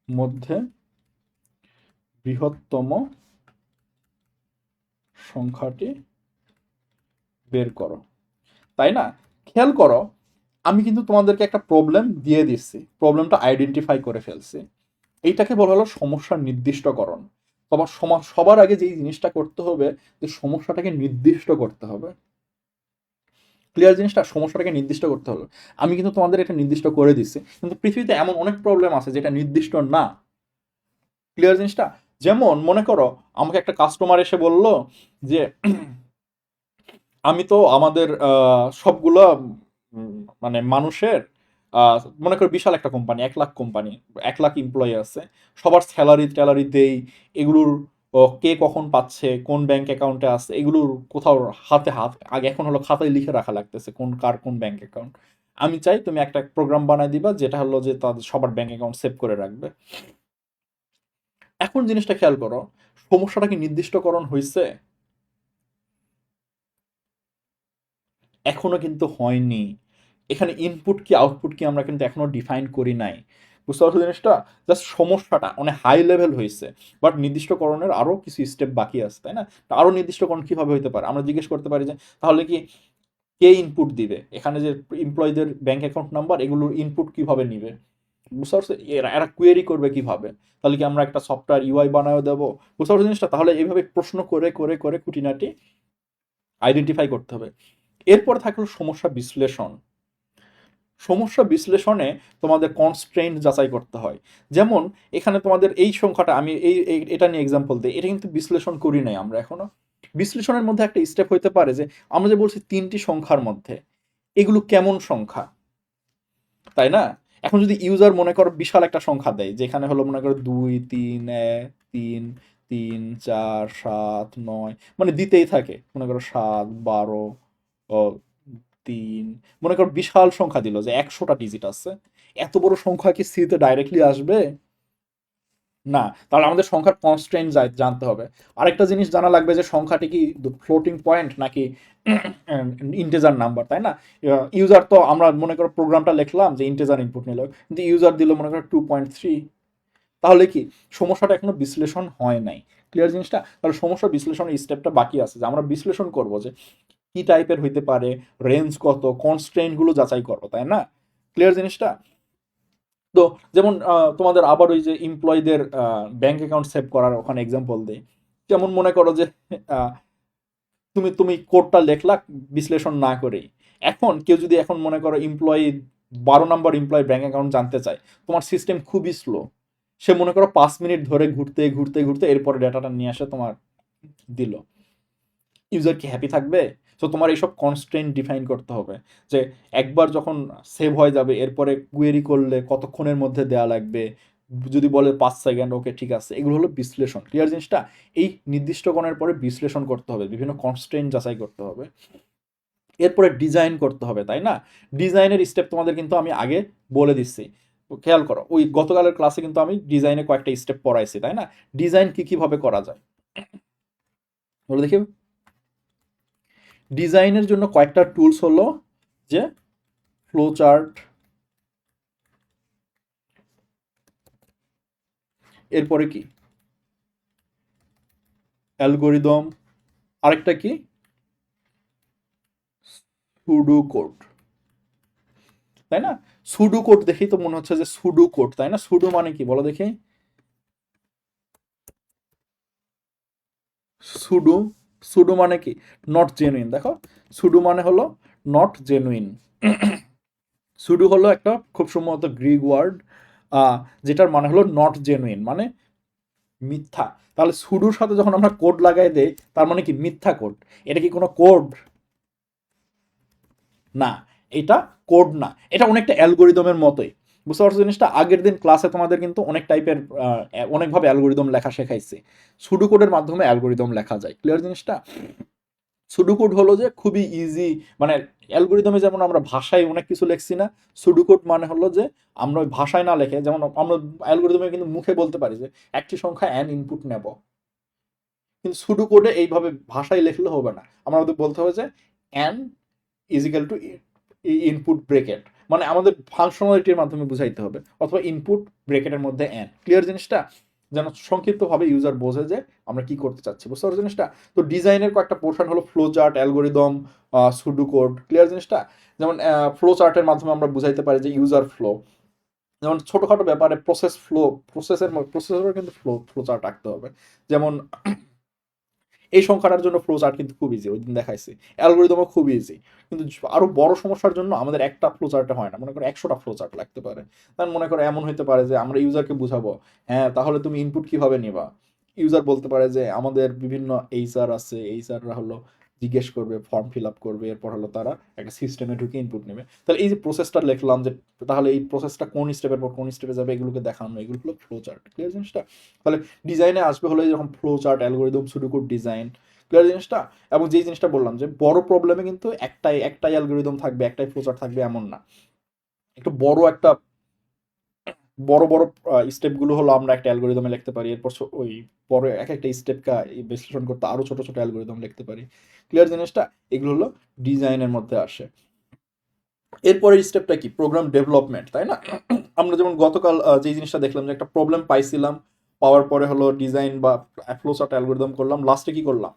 মধ্যে বৃহত্তম সংখ্যাটি বের করো, তাই না? খেয়াল করো, আমি কিন্তু তোমাদেরকে একটা প্রবলেম দিয়ে দিচ্ছি, প্রবলেমটা আইডেন্টিফাই করে ফেলছি। এইটাকে বলা হলো সমস্যার নির্দিষ্টকরণ। তোমার সবার আগে যেই জিনিসটা করতে হবে, যে সমস্যাটাকে নির্দিষ্ট করতে হবে। ক্লিয়ার জিনিসটা? সমস্যাটাকে নির্দিষ্ট করতে হবে। আমি কিন্তু তোমাদের এটা নির্দিষ্ট করে দিচ্ছি, কিন্তু পৃথিবীতে এমন অনেক প্রবলেম আছে যেটা নির্দিষ্ট না। ক্লিয়ার জিনিসটা? যেমন মনে করো আমাকে একটা কাস্টমার এসে বলল যে আমি তো আমাদের সবগুলো মানে মানুষের মনে করো বিশাল একটা company, 1 lakh company, 1 lakh employee আছে, সবার স্যালারি ট্যালারি দেই, এগুলোর কে কখন পাচ্ছে, কোন ব্যাংক অ্যাকাউন্টে আছে, এগুলোর কোথাও হাতে হাত আগে এখন হলো খাতায় লিখে রাখা লাগতেছে কোন কার কোন ব্যাংক অ্যাকাউন্ট। আমি চাই তুমি একটা প্রোগ্রাম বানাই দিবা যেটা হলো যে তাদের সবার ব্যাংক অ্যাকাউন্ট সেভ করে রাখবে। এখন জিনিসটা খেয়াল করো, সমস্যাটা কি নির্দিষ্টকরণ হয়েছে? এখনো কিন্তু হয়নি। এখানে ইনপুট কি আউটপুট কি আমরা কিন্তু এখনো ডিফাইন করি নাই। বুঝতে পারছো জিনিসটা? জাস্ট সমস্যাটা অনেক হাই লেভেল হয়েছে, বাট নির্দিষ্টকরণের আরো কিছু স্টেপ বাকি আছে, তাই না? তো আরো নির্দিষ্টকরণ কিভাবে হতে পারে, আমরা জিজ্ঞেস করতে পারি যে তাহলে কি কে ইনপুট দিবে, এখানে যে এমপ্লয়ীদের ব্যাংক অ্যাকাউন্ট নাম্বার, এগুলোর ইনপুট কিভাবে নিবে? বুঝতে পারছো? এরা এরা কোয়েরি করবে কিভাবে? তাহলে কি আমরা একটা সফটওয়্যার ইউআই বানায় দেবো? বুঝতে পারছো জিনিসটা? তাহলে এইভাবে প্রশ্ন করে করে করে খুঁটিনাটি আইডেন্টিফাই করতে হবে। এরপর থাকলো সমস্যা বিশ্লেষণ। সমস্যা বিশ্লেষণে তোমাদের কনস্ট্রেইন্ট যাচাই করতে হয়। যেমন এখানে তোমাদের এই সংখ্যাটা, আমি এটা নিয়ে এক্সাম্পল দিই, এটা কিন্তু বিশ্লেষণ করি নাই আমরা এখনো। বিশ্লেষণের মধ্যে একটা স্টেপ হইতে পারে যে আমরা যে বলছি 3টি সংখ্যার মধ্যে এগুলো কেমন সংখ্যা, তাই না? এখন যদি ইউজার মনে করো বিশাল একটা সংখ্যা দেয়, যেখানে হলো মনে করো 2 3 3 3 4 7 9, মানে দিতেই থাকে, মনে করো 7 12 3, মনে কর বিশাল সংখ্যা দিল যে 100টা ডিজিট আছে, এত বড় সংখ্যা কি সিতে ডাইরেক্টলি আসবে? না। তাহলে আমাদের সংখ্যার কনস্ট্রেন্ট জানতে হবে। আরেকটা জিনিস জানা লাগবে যে সংখ্যাটি কি ফ্লোটিং পয়েন্ট নাকি ইন্টেজার নাম্বার, তাই না? ইউজার তো আমরা মনে করো প্রোগ্রামটা লিখলাম যে ইন্টেজার ইনপুট নিল, কিন্তু ইউজার দিল মনে করো 2.3, তাহলে কি সমস্যাটা এখনো বিশ্লেষণ হয় নাই। ক্লিয়ার জিনিসটা? তাহলে সমস্যা বিশ্লেষণের স্টেপটা বাকি আছে, যে আমরা বিশ্লেষণ করব যে কি টাইপের হইতে পারে, রেঞ্জ কত, কনস্ট্রেন্ট গুলো যাচাই করবো, তাই না? ক্লিয়ার জিনিসটা? তো যেমন তোমাদের আবার ওই যে এমপ্লয়ীদের ব্যাংক অ্যাকাউন্ট সেভ করার ওখানে এক্সাম্পল দেই। যেমন মনে করো যে আহ, তুমি তুমি কোডটা লেখলা বিশ্লেষণ না করেই। এখন কেউ যদি এখন মনে করো এমপ্লয়ি 12 নম্বর এমপ্লয়ি ব্যাংক অ্যাকাউন্ট জানতে চায়, তোমার সিস্টেম খুবই স্লো, সে মনে করো 5 মিনিট ধরে ঘুরতে ঘুরতে ঘুরতে এরপরে ডেটাটা নিয়ে আসে তোমার দিল, ইউজার কি হ্যাপি থাকবে? তো তোমার এইসব কনস্ট্রেন্ট ডিফাইন করতে হবে, যে একবার যখন সেভ হয়ে যাবে এরপরে কুয়েরি করলে কতক্ষণের মধ্যে দেয়া লাগবে, যদি বলে 5 সেকেন্ড, ওকে ঠিক আছে, এগুলো হলো বিশ্লেষণ। ক্লিয়ার জিনিসটা? এই নির্দিষ্ট গণের পরে বিশ্লেষণ করতে হবে, বিভিন্ন কনস্ট্রেন্ট যাচাই করতে হবে, এরপরে ডিজাইন করতে হবে, তাই না? ডিজাইনের স্টেপ তোমাদের কিন্তু আমি আগে বলে দিচ্ছি, খেয়াল করো ওই গতকালের ক্লাসে কিন্তু আমি ডিজাইনে কয়েকটা স্টেপ পড়াইছি, তাই না? ডিজাইন কি কিভাবে করা যায় বলে দেখি। ডিজাইনের জন্য কয়েকটা টুলস হলো যে ফ্লো চার্ট, এরপরে কি অ্যালগোরিদম, আরেকটা কি সুডো কোড, তাই না? সুডো কোড দেখেই তো মনে হচ্ছে যে সুডো কোড, তাই না? সুডো মানে কি বলো দেখি। সুডো, সুডো মানে কি? Not genuine. দেখো, সুডো মানে হলো নট জেনুইন। সুডো হলো একটা খুব সম্ভবত গ্রিক ওয়ার্ড, যেটার মানে হলো নট জেনুইন, মানে মিথ্যা। তাহলে সুডোর সাথে যখন আমরা কোড লাগাই দেই, তার মানে কি মিথ্যা কোড। এটা কি কোনো কোড? না, এটা কোড না, এটা অনেকটা অ্যালগোরিদমের মতোই। বুঝতে পারছো জিনিসটা? আগের দিন ক্লাসে তোমাদের কিন্তু অনেক টাইপের অনেকভাবে অ্যালগোরিদম লেখা শেখাইছে, সুডো কোডের মাধ্যমে অ্যালগোরিদম লেখা যায়। ক্লিয়ার জিনিসটা? সুডোকোড হলো যে খুবই ইজি, মানে অ্যালগোরিদমে যেমন আমরা ভাষায় অনেক কিছু লিখছি না, সুডোকোড মানে হলো যে আমরা ওই ভাষায় না লিখে, যেমন আমরা অ্যালগোরিদমে কিন্তু মুখে বলতে পারি যে একটি সংখ্যা n ইনপুট নেব, কিন্তু সুডোকোডে এইভাবে ভাষায় লিখলে হবে না, আমরা ওদের বলতে হবে যে n is equal to input bracket, মানে আমাদের ফাংশনালিটির মাধ্যমে বুঝাইতে হবে, অথবা ইনপুট ব্রেকেটের মধ্যে n। ক্লিয়ার জিনিসটা? যেন সংক্ষিপ্তভাবে ইউজার বোঝে যে আমরা কি করতে চাচ্ছি। বুঝতে পারছো জিনিসটা? তো ডিজাইনের কয়েকটা পোর্শন হলো flow chart, algorithm, pseudo code. Clear জিনিসটা? যেমন ফ্লো চার্টের মাধ্যমে আমরা বুঝাইতে পারি যে ইউজার ফ্লো, যেমন ছোটখাটো ব্যাপারে প্রসেস ফ্লো, প্রসেসরও কিন্তু ফ্লো চার্ট রাখতে হবে। যেমন এই সংখ্যাটার জন্য ফ্লো চার্ট কিন্তু খুব ইজি, ওই দিন দেখাইছি। অ্যালগোরিদমও খুব ইজি, কিন্তু আরো বড় সমস্যার জন্য আমাদের একটা ফ্লো চার্টে হয় না, মনে করো 100টা ফ্লো চার্ট লাগতে পারে। তার মনে করো এমন হইতে পারে যে আমরা ইউজারকে বুঝাবো, হ্যাঁ তাহলে তুমি ইনপুট কিভাবে নিবা। ইউজার বলতে পারে যে আমাদের বিভিন্ন এইচআর আছে, এইচআররা হলো জিজ্ঞেস করবে, ফর্ম ফিল আপ করবে, এরপর হলো তারা একটা সিস্টেমে ঢুকে ইনপুট নেবে। তাহলে এই যে প্রসেসটা লিখলাম, যে তাহলে এই প্রসেসটা কোন স্টেপের পর কোন স্টেপে যাবে এগুলোকে দেখানো, এগুলো হলো ফ্লো চার্ট। ক্লিয়ার জিনিসটা? তাহলে ডিজাইনে আসবে হলো যখন flow chart, algorithm, pseudocode, design. Clear জিনিসটা? এবং যেই জিনিসটা বললাম যে বড় প্রবলেমে কিন্তু একটাই অ্যালগোরিদম থাকবে, একটাই ফ্লো চার্ট থাকবে এমন না। একটু একটা বড় বড় স্টেপগুলো হলো আমরা একটা অ্যালগোরিদমে লিখতে পারি, এরপর ওই পরে এক একটা স্টেপকে বিশ্লেষণ করতে আরো ছোট ছোট অ্যালগোরিদম লিখতে পারি। ক্লিয়ার জিনিসটা? এগুলো হলো ডিজাইনের মধ্যে আসে। এরপরের স্টেপটা কি? প্রোগ্রাম ডেভেলপমেন্ট, তাই না? আমরা যেমন গতকাল যে জিনিসটা দেখলাম যে একটা প্রবলেম পাইছিলাম, পাওয়ার পরে হলো ডিজাইন বা ফ্লো চার্ট অ্যালগোরিদম করলাম, লাস্টে কি করলাম?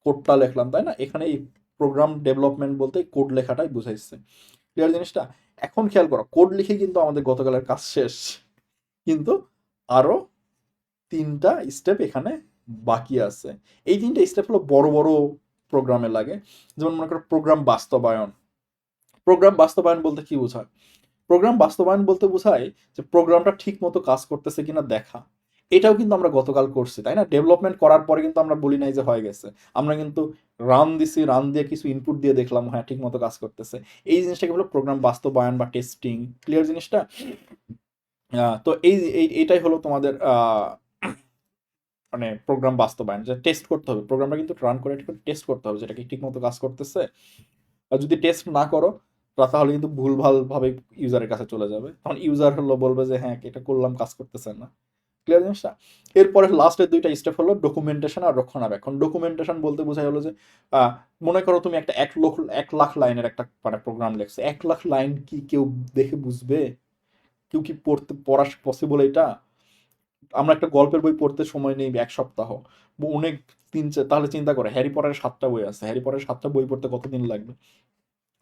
কোডটা লিখলাম, তাই না? এখানে এই প্রোগ্রাম ডেভেলপমেন্ট বলতে কোড লেখাটাই বুঝাইছে। ক্লিয়ার জিনিসটা? এখন খেয়াল করো, কোড লিখে কিন্তু আমাদের গতকালের কাজ শেষ, কিন্তু আরো 3টা স্টেপ এখানে বাকি আছে। এই 3টা স্টেপ হলো বড় বড় প্রোগ্রামে লাগে। যেমন মনে করো প্রোগ্রাম বাস্তবায়ন। প্রোগ্রাম বাস্তবায়ন বলতে কি বোঝায়? প্রোগ্রাম বাস্তবায়ন বলতে বোঝায় যে প্রোগ্রামটা ঠিক মতো কাজ করতেছে কিনা দেখা। এটাও কিন্তু আমরা গতকাল করছি, তাই না? ডেভেলপমেন্ট করার পরে কিন্তু আমরা বলি নাই যে হয়ে গেছে, আমরা কিন্তু রান দিছি, রান দিয়ে কিছু ইনপুট দিয়ে দেখলাম হ্যাঁ ঠিক মতো কাজ করতেছে। এই জিনিসটাকে হলো প্রোগ্রাম বাস্তবায়ন বা টেস্টিং। ক্লিয়ার জিনিসটা? তো এইটাই হলো তোমাদের মানে প্রোগ্রাম বাস্তবায়ন, যে টেস্ট করতে হবে প্রোগ্রামটা, কিন্তু রান করে টেস্ট করতে হবে যেটা কি ঠিক মতো কাজ করতেছে। আর যদি টেস্ট না করো তাহলে কিন্তু ভুলভালভাবে ইউজারের কাছে চলে যাবে, তখন ইউজার হলো বলবে যে হ্যাঁ এটা করলাম কাজ করতেছে না। ক্লিয়ার জিনিসটা? এরপরে লাস্টের ২ টা স্টেপ হলো ডকুমেন্টেশন আর রক্ষণাবেক্ষণ। ডকুমেন্টেশন বলতে বোঝায় হলো যে আ মনে করো তুমি একটা ১,০০,০০০ লাইনের একটা মানে প্রোগ্রাম লিখছো। ১,০০,০০০ লাইন কি কেউ দেখে বুঝবে? কেউ কি পড়া পসিবল এটা? আমরা একটা গল্পের বই পড়তে সময় নেই ১ সপ্তাহ। অনেক তাহলে চিন্তা করো হ্যারি পটারের ৭ টা বই আছে। হ্যারি পটারের ৭ টা বই পড়তে কতদিন লাগবে?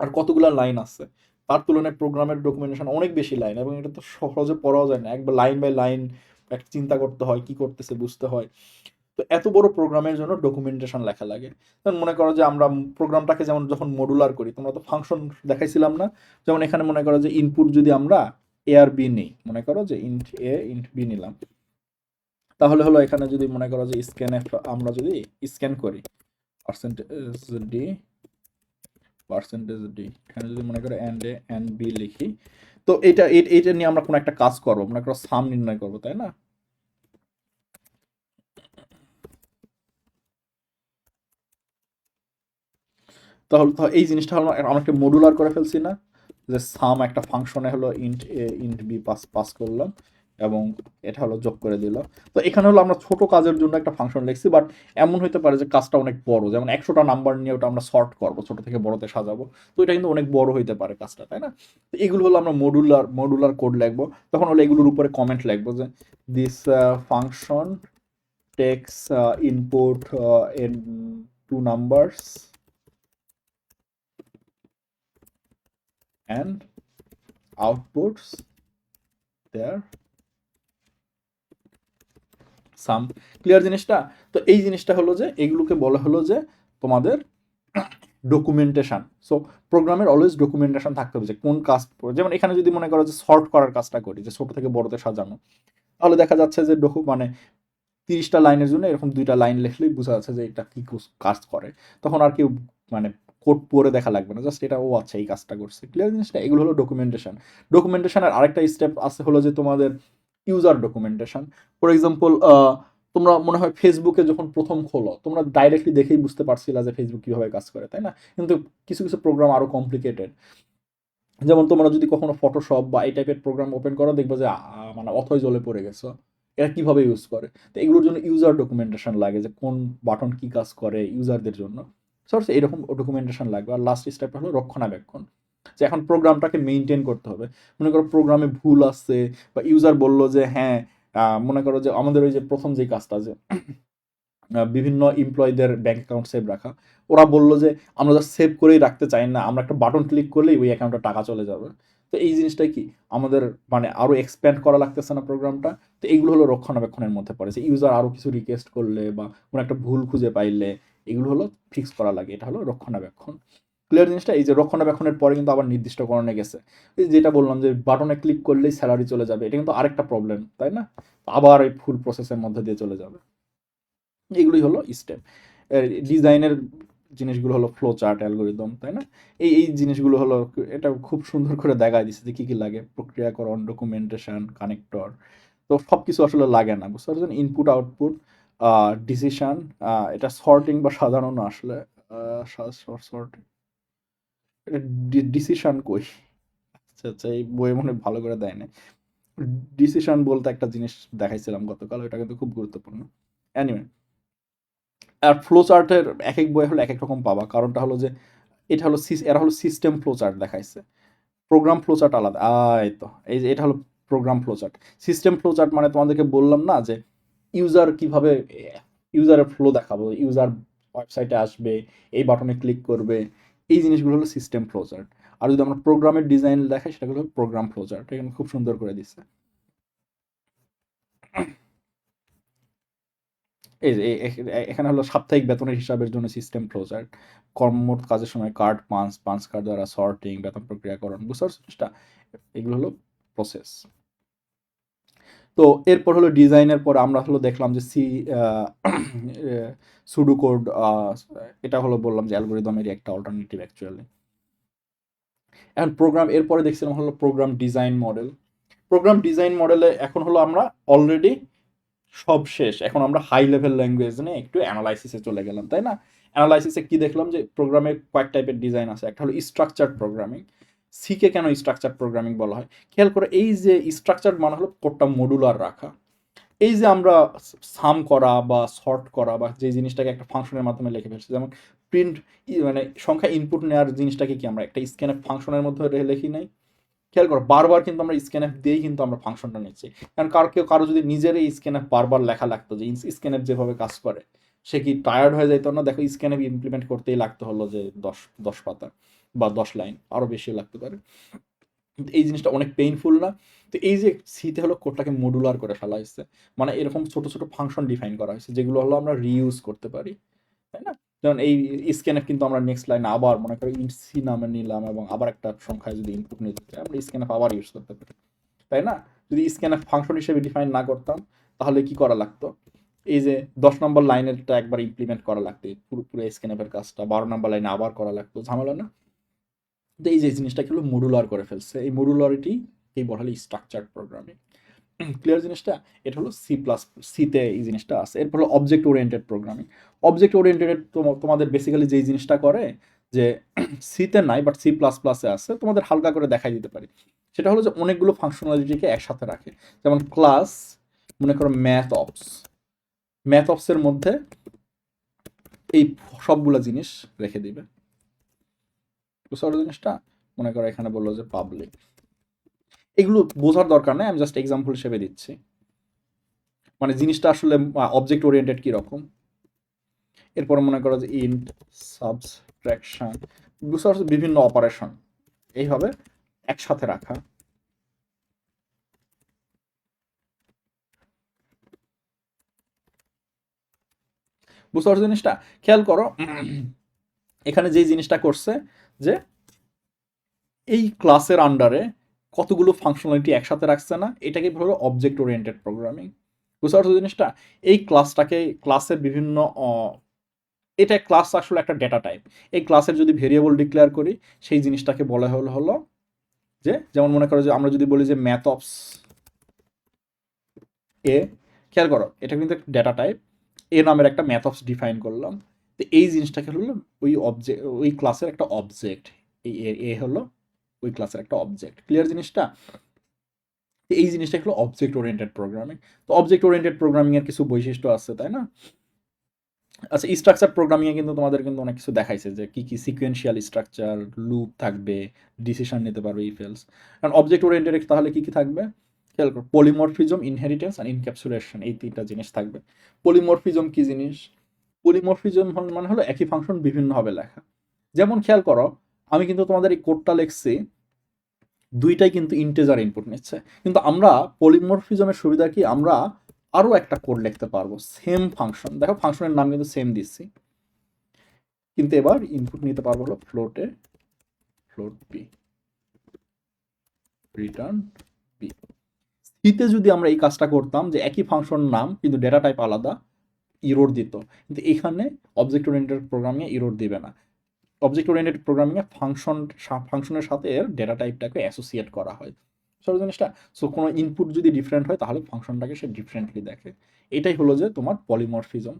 আর কতগুলা লাইন আছে? তার তুলনায় প্রোগ্রামের ডকুমেন্টেশন অনেক বেশি লাইন, এবং এটা তো সহজে পড়াও যায় না। একবার লাইন বাই লাইন একটা চিন্তা করতে হয়, কি করতেছে বুঝতে হয়। তো এত বড় প্রোগ্রামের জন্য ডকুমেন্টেশন লেখা লাগে। যেমন মনে করো যে আমরা প্রোগ্রামটাকে যেমন যখন মডুলার করি, তোমরা তো ফাংশন দেখাইছিলাম না? যেমন এখানে মনে করো যে ইনপুট যদি আমরা এ আর বি নিই, মনে করো যে ইন্ট এ ইন্ট বি নিলাম, তাহলে হলো এখানে যদি মনে করো যে স্ক্যান আমরা যদি স্ক্যান করি পার্সেন্টেজ ডি এখানে যদি মনে করো এন্ড এ এন্ড বি লিখি, তো এটা নিয়ে আমরা কোনো একটা কাজ করবো, মনে করো সাম নির্ণয় করবো, তাই না? তাহলে এই জিনিসটা হলো আমরা একটা মডুলার করে ফেলছি না, যে সাম একটা ফাংশনে হলো ইন্ট এ ইন্ট বি পাস পাস করলাম, এবং এটা হলো যোগ করে দিল। তো এখানে হলো আমরা ছোট কাজের জন্য একটা ফাংশন লিখছি, বাট এমন হতে পারে যে কাজটা অনেক বড়, যেমন ১০০টা নাম্বার নিয়ে ওটা আমরা সর্ট করবো, ছোট থেকে বড়তে সাজাবো, তো এটা কিন্তু অনেক বড় হইতে পারে কাজটা, তাই না? তো এগুলো হলো আমরা মডুলার কোড লিখবো, তখন হলো এগুলোর উপরে কমেন্ট লিখবো যে this function takes input in 2 numbers and outputs their sum। Clear জিনিসটা? তো এই জিনিসটা হলো যে এগুলোকে বলা হলো যে তোমাদের ডকুমেন্টেশন। সো প্রোগ্রামের অলওয়েজ ডকুমেন্টেশন থাকতে হবে যে কোন কাজ, যেমন এখানে যদি মনে করো যে সর্ট করার কাজটা করি, যে ছোট থেকে বড়তে সাজানো, তাহলে দেখা যাচ্ছে যে মানে ৩০টা লাইনের জন্য এরকম ২টা লাইন লিখলেই বোঝা যাচ্ছে যে এটা কি কাজ করে। তখন আর কেউ মানে কোড পড়ে দেখা লাগবে না, জাস্ট এটা ও আচ্ছা এই কাজটা করছে। ক্লিয়ার জিনিসটা? এগুলো হলো ডকুমেন্টেশন। ডকুমেন্টেশনের আরেকটা স্টেপ আছে হলো যে তোমাদের ইউজার ডকুমেন্টেশন। ফর এক্সাম্পল তোমরা মনে হয় ফেসবুকে যখন প্রথম খোলো, তোমরা ডাইরেক্টলি দেখেই বুঝতে পারছিলা যে ফেসবুক কীভাবে কাজ করে, তাই না? কিন্তু কিছু কিছু প্রোগ্রাম আরও কমপ্লিকেটেড। যেমন তোমরা যদি কখনো ফটোশপ বা এই টাইপের প্রোগ্রাম ওপেন করো, দেখবে যে মানে অথই জ্বলে পড়ে গেছো, এরা কিভাবে ইউজ করে। তো এগুলোর জন্য ইউজার ডকুমেন্টেশন লাগে, যে কোন বাটন কি কাজ করে ইউজারদের জন্য। সো এরকম ডকুমেন্টেশন লাগবে। আর লাস্ট স্টেপ হলো রক্ষণাবেক্ষণ, যে এখন প্রোগ্রামটাকে মেনটেন করতে হবে। মনে করো প্রোগ্রামে ভুল আসছে, বা ইউজার বললো যে হ্যাঁ মনে করো যে আমাদের ওই যে প্রথম যে কাজটা, যে বিভিন্ন এমপ্লয়ীদের ব্যাংক অ্যাকাউন্ট সেভ রাখা, ওরা বললো যে আমরা জাস্ট সেভ করেই রাখতে চাই না, আমরা একটা বাটন ক্লিক করলেই ওই অ্যাকাউন্টে টাকা চলে যাবে। তো এই জিনিসটাই কি আমাদের মানে আরও এক্সপ্যান্ড করা লাগতেছে না প্রোগ্রামটা? তো এইগুলো হলো রক্ষণাবেক্ষণের মধ্যে পড়ে, যে ইউজার আরও কিছু রিকোয়েস্ট করলে বা কোনো একটা ভুল খুঁজে পাইলে এগুলো হলো ফিক্স করা লাগে, এটা হলো রক্ষণাবেক্ষণ। ক্লিয়ার জিনিসটা? এই যে রক্ষণাবেক্ষণের পরে কিন্তু আবার নির্দিষ্টকরণে গেছে, এই যেটা বললাম যে বাটনে ক্লিক করলেই স্যালারি চলে যাবে, এটা কিন্তু আরেকটা প্রবলেম, তাই না? আবার এই ফুল প্রসেসের মধ্যে দিয়ে চলে যাবে। এগুলোই হলো স্টেপ। ডিজাইনের জিনিসগুলো হলো ফ্লো চার্ট, অ্যালগোরিদম, তাই না? এই জিনিসগুলো হলো, এটা খুব সুন্দর করে দেখায় দিচ্ছে যে কী কী লাগে: প্রক্রিয়াকরণ, ডকুমেন্টেশন, কানেক্টর। তো সব কিছু আসলে লাগে না, বুঝতে পারছেন? ইনপুট আউটপুট, ডিসিশন, এটা সর্টিং বা সাধারণ আসলে সর্টিং, এটা ডিসিশন কই? আচ্ছা আচ্ছা, এই বইয়ে মনে হয় ভালো করে দেয় না। ডিসিশন বলতে একটা জিনিস দেখাইছিলাম গতকাল, ওটা কিন্তু খুব গুরুত্বপূর্ণ। অ্যানিওয়ে, আর ফ্লো চার্টের এক এক বই হলো এক এক রকম পাবা, কারণটা হলো যে এটা হলো এরা হলো সিস্টেম ফ্লো চার্ট দেখাইছে, প্রোগ্রাম ফ্লো চার্ট আলাদা। এই তো এই যে এটা হলো program flow chart. System flow chart মানে তোমাদেরকে বললাম না যে ইউজার কিভাবে ইউজারের ফ্লো দেখাবো, ইউজার ওয়েবসাইটে আসবে, এই বাটনে ক্লিক করবে, এই জিনিসগুলো হলো সিস্টেম ফ্লো চার্ট। আর যদি আমরা প্রোগ্রামের ডিজাইন দেখাই, সেটা হলো প্রোগ্রাম ফ্লো চার্ট। এখানে খুব সুন্দর করে দিচ্ছে। এই যে এখানে হলো সাপ্তাহিক বেতনের হিসাবের জন্য সিস্টেম ফ্লো চার্ট, কর্মমোট কাজের সময় কার্ড পাঞ্চ কার্ড দ্বারা সর্টিং, বেতন প্রক্রিয়াকরণ, বুঝতে পারছো জিনিসটা? এগুলো হলো প্রসেস। তো এরপর হলো ডিজাইনের পর আমরা হলো দেখলাম যে সুডো কোড, এটা হলো বললাম যে অ্যালগোরিদমেরই একটা অল্টারনেটিভ অ্যাকচুয়ালি। এখন প্রোগ্রাম, এরপরে দেখছিলাম হলো program design model. Program design মডেলে এখন হলো আমরা অলরেডি সব শেষ, এখন আমরা হাই লেভেল ল্যাঙ্গুয়েজ নিয়ে একটু অ্যানালাইসিসে চলে গেলাম, তাই না? অ্যানালাইসিসে কি দেখলাম যে প্রোগ্রামে কয়েক টাইপের ডিজাইন আছে। একটা হলো স্ট্রাকচার্ড প্রোগ্রামিং। সিকে কেন স্ট্রাকচার প্রোগ্রামিং বলা হয়? খেয়াল করে, এই যে স্ট্রাকচার মানে হলো কোডটা মডুলার রাখা। এই যে আমরা সাম করা বা সর্ট করা বা যে জিনিসটাকে একটা ফাংশনের মাধ্যমে লিখে ফেলছি, যেমন প্রিন্ট, মানে সংখ্যা ইনপুট নেওয়ার জিনিসটাকে কি আমরা একটা স্ক্যানএফ ফাংশনের মধ্যে লিখি নাই? খেয়াল করো, বারবার কিন্তু আমরা স্ক্যানএফ দিয়েই কিন্তু আমরা ফাংশনটা নিচ্ছি। কারণ কারো যদি নিজের এই স্ক্যানএফ বারবার লেখা লাগতো, যে স্ক্যানএফ যেভাবে কাজ করে, সে কি টায়ার্ড হয়ে যাইতো না? দেখো, স্ক্যানএফ ইমপ্লিমেন্ট করতেই লাগতে হলো যে 10 পাতা বা 10 লাইন, আরও বেশি লাগতে পারে। এই জিনিসটা অনেক পেইনফুল না? তো এই যে সিতে হলো কোডটাকে মডুলার করে ফেলা হয়েছে, মানে এরকম ছোট ছোট ফাংশন ডিফাইন করা হয়েছে যেগুলো হলো আমরা রিইউজ করতে পারি, তাই না? যেমন এই স্ক্যানএফ কিন্তু আমরা নেক্সট লাইনে আবার মনে করি ইন্ট সি নামে নিলাম এবং আবার একটা সংখ্যায় যদি ইনপুট নিতে চাই, আমরা স্ক্যানএফ আবার ইউজ করতে পারি, তাই না? যদি স্ক্যানএফ ফাংশন হিসেবে ডিফাইন না করতাম, তাহলে কি করা লাগতো? এই যে 10 নম্বর লাইনেরটা একবার ইমপ্লিমেন্ট করা লাগতো, পুরো স্ক্যানএফের কাজটা 12 নম্বর লাইনে আবার করা লাগতো, ঝামেলা না? তো এই যে জিনিসটাকে হলো মডুলার করে ফেলছে, এই মডুলারিটি এই বলা হলো স্ট্রাকচার্ড প্রোগ্রামিং। ক্লিয়ার জিনিসটা? এটা হলো সিতে এই জিনিসটা আছে। এরপর হলো object oriented programming. Object oriented তোমাদের বেসিক্যালি যেই জিনিসটা করে, যে সিতে নাই বাট সি প্লাস প্লাসে আছে, তোমাদের হালকা করে দেখাই দিতে পারি। সেটা হলো যে অনেকগুলো ফাংশনালিটিকে একসাথে রাখে। যেমন ক্লাস, মনে করো ম্যাথ অপসের মধ্যে এই সবগুলো জিনিস রেখে দিবে। বুঝতে পারো জিনিসটা? মনে করো এখানে বললো যে পাবলিক, এগুলো বোঝার দরকার নেই, আমি জাস্ট এক্সাম্পল হিসেবে দিচ্ছি, মানে জিনিসটা আসলে অবজেক্ট ওরিয়েন্টেড কীরকম। এরপর মনে করো যে ইন্ট, সাবট্রাকশন, বুঝতে পারছো, বিভিন্ন অপারেশন এইভাবে একসাথে রাখা। বুঝতে পারছো জিনিসটা? খেয়াল করো, এখানে যেই জিনিসটা করছে, যে এই ক্লাসের আন্ডারে কতগুলো ফাংশনালিটি একসাথে রাখছে না, এটাকে হলো অবজেক্ট ওরিয়েন্টেড প্রোগ্রামিং। বুঝতে পারছো জিনিসটা? এই ক্লাসের বিভিন্ন, এটা ক্লাস আসলে একটা ডেটা টাইপ। এই ক্লাসের যদি ভেরিয়েবল ডিক্লেয়ার করি, সেই জিনিসটাকে বলা হলো যে, যেমন মনে করো যে আমরা যদি বলি যে ম্যাথ অফস এ, খেয়াল করো এটা কিন্তু একটা ডেটা টাইপ, এ নামের একটা ম্যাথ অফস ডিফাইন করলাম। তো এই জিনিসটাকে হলো ওই ক্লাসের একটা অবজেক্ট, এই এ হলো ওই ক্লাসের একটা অবজেক্ট। ক্লিয়ার জিনিসটা? এই জিনিসটা হলো অবজেক্ট ওরিয়েন্টেড প্রোগ্রামিং। তো অবজেক্ট ওরিয়েন্টেড প্রোগ্রামিং এর কিছু বৈশিষ্ট্য আছে, তাই না? আচ্ছা, স্ট্রাকচার প্রোগ্রামিং এ কিন্তু তোমাদের কিন্তু অনেক কিছু দেখাইছে, যে কি কি সিকোয়েন্সিয়াল স্ট্রাকচার, লুপ থাকবে, ডিসিশন নিতে পারবে, ইফ এলস। কারণ অবজেক্ট ওরিয়েন্টেড তাহলে কি কি থাকবে? খেয়াল করো, পলিমরফিজম, ইনহেরিটেন্স আর ইনক্যাপসুলেশন, এই তিনটা জিনিস থাকবে। পলিমরফিজম কি জিনিস? পলিমরফিজম মানে হলো একই ফাংশন বিভিন্নভাবে লেখা। যেমন খেয়াল করো, আমি কিন্তু তোমাদের এই কোডটা লিখছি, দুইটাই কিন্তু ইন্টিজার ইনপুট নিচ্ছে, কিন্তু আমরা পলিমরফিজমের সুবিধা কি, আমরা আরও একটা কোড লিখতে পারবো সেম ফাংশন। দেখো ফাংশনের নাম কিন্তু সেম দিচ্ছি, কিন্তু এবার ইনপুট নিতে পারবো হলো ফ্লোট বি, রিটার্ন বি। সিতে যদি আমরা এই কাজটা করতাম, যে একই ফাংশন নাম কিন্তু ডেটা টাইপ আলাদা, ইরোর দিত। কিন্তু এখানে অবজেক্ট ওরিয়েন্টেড প্রোগ্রামিংয়ে ইরোর দিবে না। অবজেক্ট ওরিয়েন্টেড প্রোগ্রামিংয়ে ফাংশনের সাথে এর ডেটা টাইপটাকে অ্যাসোসিয়েট করা হয়। সব জিনিসটা, সো কোনো ইনপুট যদি ডিফারেন্ট হয়, তাহলে ফাংশনটাকে সে ডিফারেন্টলি দেখে। এটাই হলো যে তোমার পলিমরফিজম।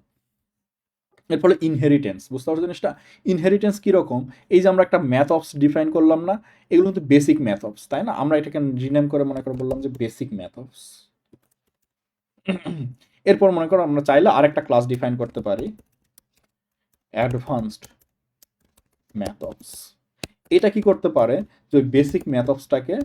এর ফলে ইনহেরিটেন্স, বুঝতে পারছো জিনিসটা? ইনহেরিটেন্স কীরকম? এই যে আমরা একটা ম্যাথ অপস ডিফাইন করলাম না, এগুলো কিন্তু বেসিক ম্যাথ অপস, তাই না? আমরা এটাকে রিনেম করে মনে করে বললাম যে বেসিক ম্যাথ অপস। এরপর মনে করো আমরা চাইলে আরেকটা ক্লাস ডিফাইন করতে পারি, অ্যাডভান্সড ম্যাথ অপস। এটা কি করতে পারে, যে বেসিক ম্যাথ অপসটাকে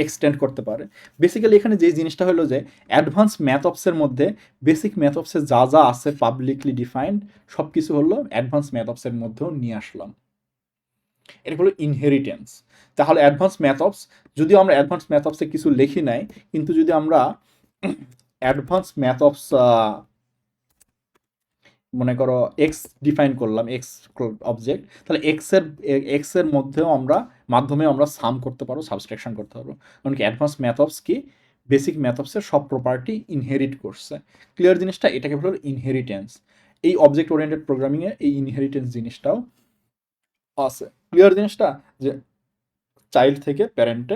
এক্সটেন্ড করতে পারে। বেসিক্যালি এখানে যে জিনিসটা হলো যে অ্যাডভান্স ম্যাথ অপসের মধ্যে বেসিক ম্যাথ অপসে যা যা আছে পাবলিকলি ডিফাইন্ড, সব কিছু হলো অ্যাডভান্স ম্যাথ অপসের মধ্যেও নিয়ে আসলাম। এটা হলো ইনহেরিটেন্স। তাহলে অ্যাডভান্স ম্যাথ অপস, যদিও আমরা অ্যাডভান্স ম্যাথ অপসে কিছু লিখি নাই, কিন্তু যদি আমরা অ্যাডভান্স ম্যাথ অপস মনে করো এক্স ডিফাইন করলাম, এক্স অবজেক্ট, তাহলে এক্সের মধ্যেও মাধ্যমে আমরা সাম করতে পারবো, সাবস্ট্রাকশন করতে পারবো। কারণ কি অ্যাডভান্স ম্যাথডস কি বেসিক ম্যাথডসের সব প্রপার্টি ইনহেরিট করছে। ক্লিয়ার জিনিসটা? এটাকে বলে ইনহেরিটেন্স। এই অবজেক্ট ওরিয়েন্টেড প্রোগ্রামিংয়ে এই ইনহেরিটেন্স জিনিসটাও আছে। ক্লিয়ার জিনিসটা? যে চাইল্ড থেকে প্যারেন্ট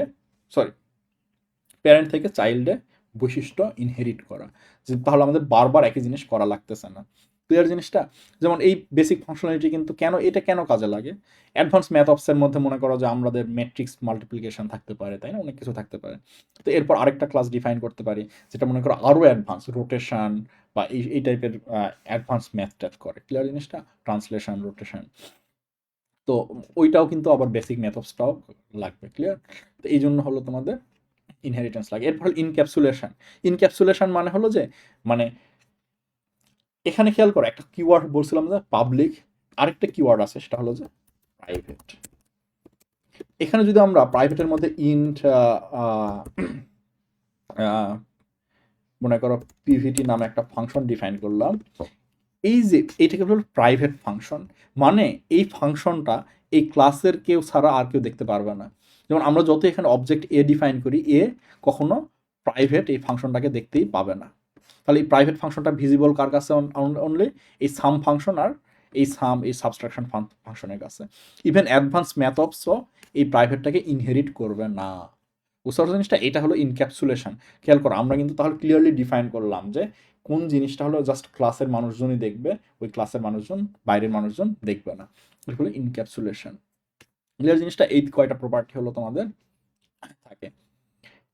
থেকে চাইল্ডে বৈশিষ্ট্য ইনহেরিট করা, যে তাহলে আমাদের বারবার একই জিনিস করা লাগতেছে না। ক্লিয়ার জিনিসটা? যেমন এই বেসিক ফাংশনালিটি কিন্তু এটা কেন কাজে লাগে? অ্যাডভান্স ম্যাথঅপসের মধ্যে মনে করো যে আমাদের ম্যাট্রিক্স মাল্টিপ্লিকেশন থাকতে পারে, তাই না? অনেক কিছু থাকতে পারে। তো এরপর আরেকটা ক্লাস ডিফাইন করতে পারি, যেটা মনে করো আরও অ্যাডভান্স রোটেশন বা এই টাইপের অ্যাডভান্স ম্যাথ ট্যাথ করে। ক্লিয়ার জিনিসটা? Translation, rotation. তো ওইটাও কিন্তু আবার বেসিক মেথডসটাও লাগবে। ক্লিয়ার? তো এই জন্য হলো তোমাদের ইনহেরিটেন্স লাগে। এরপর হলো ইনক্যাপসুলেশন। ইনক্যাপসুলেশন মানে হলো যে মানে এখানে খেয়াল করো, একটা কিওয়ার্ড বলছিলাম যে পাবলিক, আরেকটা কিওয়ার্ড আছে সেটা হলো যে প্রাইভেট। এখানে যদি আমরা প্রাইভেটের মধ্যে ইন্ট মনে করো পিভিটি নামে একটা ফাংশন ডিফাইন করলাম, এই যে এইটাকে হলো প্রাইভেট ফাংশন, মানে এই ফাংশনটা এই ক্লাসের কেউ ছাড়া আর কেউ দেখতে পারবে না। যেমন আমরা যত এখানে অবজেক্ট এ ডিফাইন করি, এ কখনো প্রাইভেট এই ফাংশনটাকে দেখতেই পাবে না। তাহলে এই প্রাইভেট ফাংশনটা ভিজিবল কার কাছে? অনলি এই সাম ফাংশন আর এই সাবস্ট্রাকশন ফাংশনের কাছে। ইভেন অ্যাডভান্স ম্যাথডসও এই প্রাইভেটটাকে ইনহেরিট করবে না। বুঝতে পারছো জিনিসটা? এটা হলো ইনক্যাপসুলেশন। খেয়াল করো, আমরা কিন্তু তাহলে ক্লিয়ারলি ডিফাইন করলাম যে কোন জিনিসটা হলো জাস্ট ক্লাসের মানুষজনই দেখবে, ওই ক্লাসের মানুষজন, বাইরের মানুষজন দেখবে না। এটা হলো ইনক্যাপসুলেশন। ক্লিয়ার জিনিসটা? এই কয়টা প্রপার্টি হলো তোমাদের থাকে।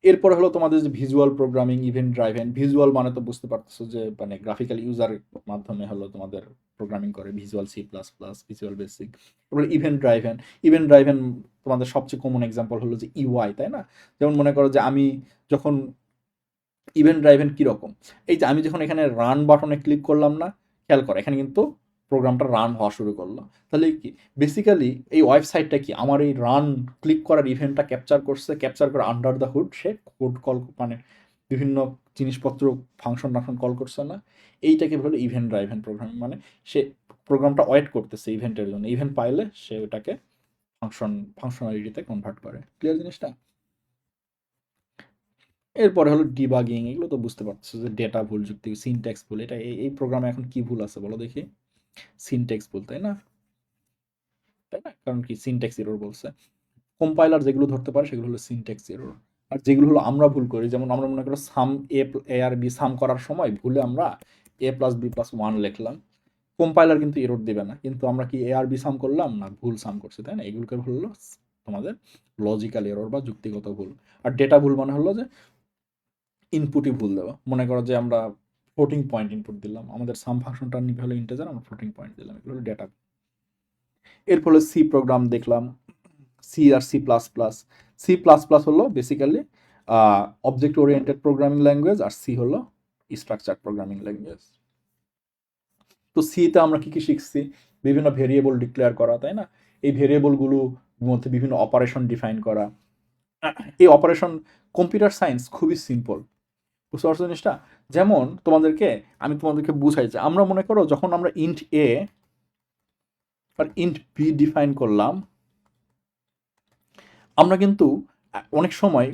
এরপরে হলো তোমাদের যে visual programming, event driven. Visual মানে তো বুঝতে পারতেছো যে মানে গ্রাফিক্যাল ইউজার মাধ্যমে হলো তোমাদের প্রোগ্রামিং করে, ভিজুয়াল C++, ভিজুয়াল বেসিক। তারপরে ইভেন্ট ড্রাইভেন। ইভেন্ট ড্রাইভেন তোমাদের সবচেয়ে কমন এক্সাম্পল হলো যে ইউআই, তাই না? যেমন মনে করো যে আমি যখন ইভেন্ট ড্রাইভেন কীরকম, এই যে আমি যখন এখানে রান বাটনে ক্লিক করলাম না, খেয়াল করো এখানে কিন্তু প্রোগ্রামটা রান হওয়া শুরু করলো। তাহলে কি বেসিক্যালি এই ওয়েবসাইটটা কি আমার এই রান ক্লিক করার ইভেন্টটা ক্যাপচার করছে, ক্যাপচার করে under the hood say code call মানে বিভিন্ন জিনিসপত্র ফাংশন কল করছে না? এইটাকে বলে ইভেন্ট ড্রাইভেন প্রোগ্রামিং। মানে সে প্রোগ্রামটা ওয়েট করতেছে ইভেন্টের জন্য, ইভেন্ট পাইলে সে ওটাকে ফাংশনালিটিতে কনভার্ট করে। ক্লিয়ার জিনিসটা? এরপরে হলো ডিবাগিং। এগুলো তো বুঝতে পারছো যে ডেটা ভুল, যুক্তি, সিনট্যাক্স ভুল। এটা এই প্রোগ্রামে এখন কি ভুল আছে বলো দেখি? সিনট্যাক্স ভুল, তাই না? তাই না? কারণ কি সিনট্যাক্স এরর বলছে। কম্পাইলার যেগুলো ধরতে পারে সেগুলো হলো সিনট্যাক্স এরর। আর যেগুলো হলো আমরা ভুল করি, যেমন আমরা মনে করো সাম এ আর বি সাম করার সময় ভুলে আমরা a+b+1 লিখলাম, কম্পাইলার কিন্তু এরর দিবে না, কিন্তু আমরা কি এ আর বি সাম করলাম না, ভুল সাম করছি, তাই না? এগুলোকে হলো তোমাদের লজিক্যাল এরর বা যুক্তিগত ভুল। আর ডেটা ভুল মানে হলো যে ইনপুটই ভুল দেওয়া। মনে করো যে আমরা ফ্লোটিং পয়েন্ট ইনপুট দিলাম, আমাদের সাম ফাংশনটা নিবে হলো ইন্টিজার, আমরা ফ্লোটিং পয়েন্ট দিলাম, এগুলো হলো ডেটা। এরপর হলো সি প্রোগ্রাম দেখলাম, সি আর C++। হলো basically object oriented programming language, আর সি হলো স্ট্রাকচার প্রোগ্রামিং ল্যাঙ্গুয়েজ। তো সিতে আমরা কি কি শিখছি? বিভিন্ন ভেরিয়েবল ডিক্লেয়ার করা, তাই না? এই ভেরিয়েবলগুলোর মধ্যে বিভিন্ন অপারেশন ডিফাইন করা। এই অপারেশন কম্পিউটার সায়েন্স খুবই সিম্পল। বুঝতে পারছো জিনিসটা? যেমন আমি তোমাদেরকে বুঝাই যে আমরা মনে করো যখন আমরা ইন্ট এ আর ইন্ট বি ডিফাইন করলাম, আমরা কিন্তু অনেক সময়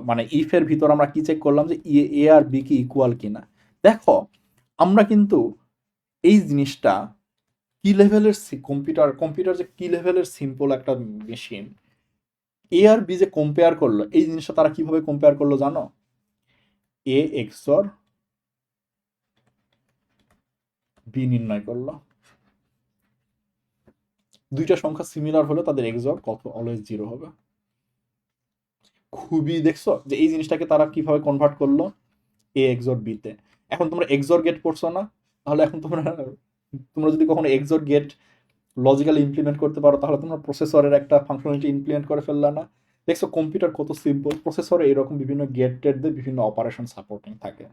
মানে ইফের ভিতর আমরা কি চেক করলাম যে এ আর বি কি ইকুয়াল কিনা। দেখো আমরা কিন্তু এই জিনিসটা কি লেভেলের কম্পিউটার যে কি লেভেলের সিম্পল একটা মেশিন, এ আর বি যে কম্পেয়ার করলো, এই জিনিসটা তারা কিভাবে কম্পেয়ার করলো জানো? এ এক্সর বি নির্ণয় করলো। দুইটা সংখ্যা সিমিলার হলে তাদের এক্সর কত অলওয়েজ 0 হবে। খুবই দেখছো যে এই জিনিসটাকে তারা কিভাবে কনভার্ট করলো এ এক্সর বিতে। এখন তোমরা এক্সর গেট করছো না? তাহলে এখন তোমরা যদি কখনো এক্সর গেট লজিক্যালি ইমপ্লিমেন্ট করতে পারো, তাহলে তোমরা প্রসেসরের একটা ফাংশনালিটি ইমপ্লিমেন্ট করে ফেললা না? দেখছো কম্পিউটার কত সিম্পল। প্রসেসরে এরকম বিভিন্ন গেট টেট দিয়ে বিভিন্ন অপারেশন সাপোর্টিং থাকে।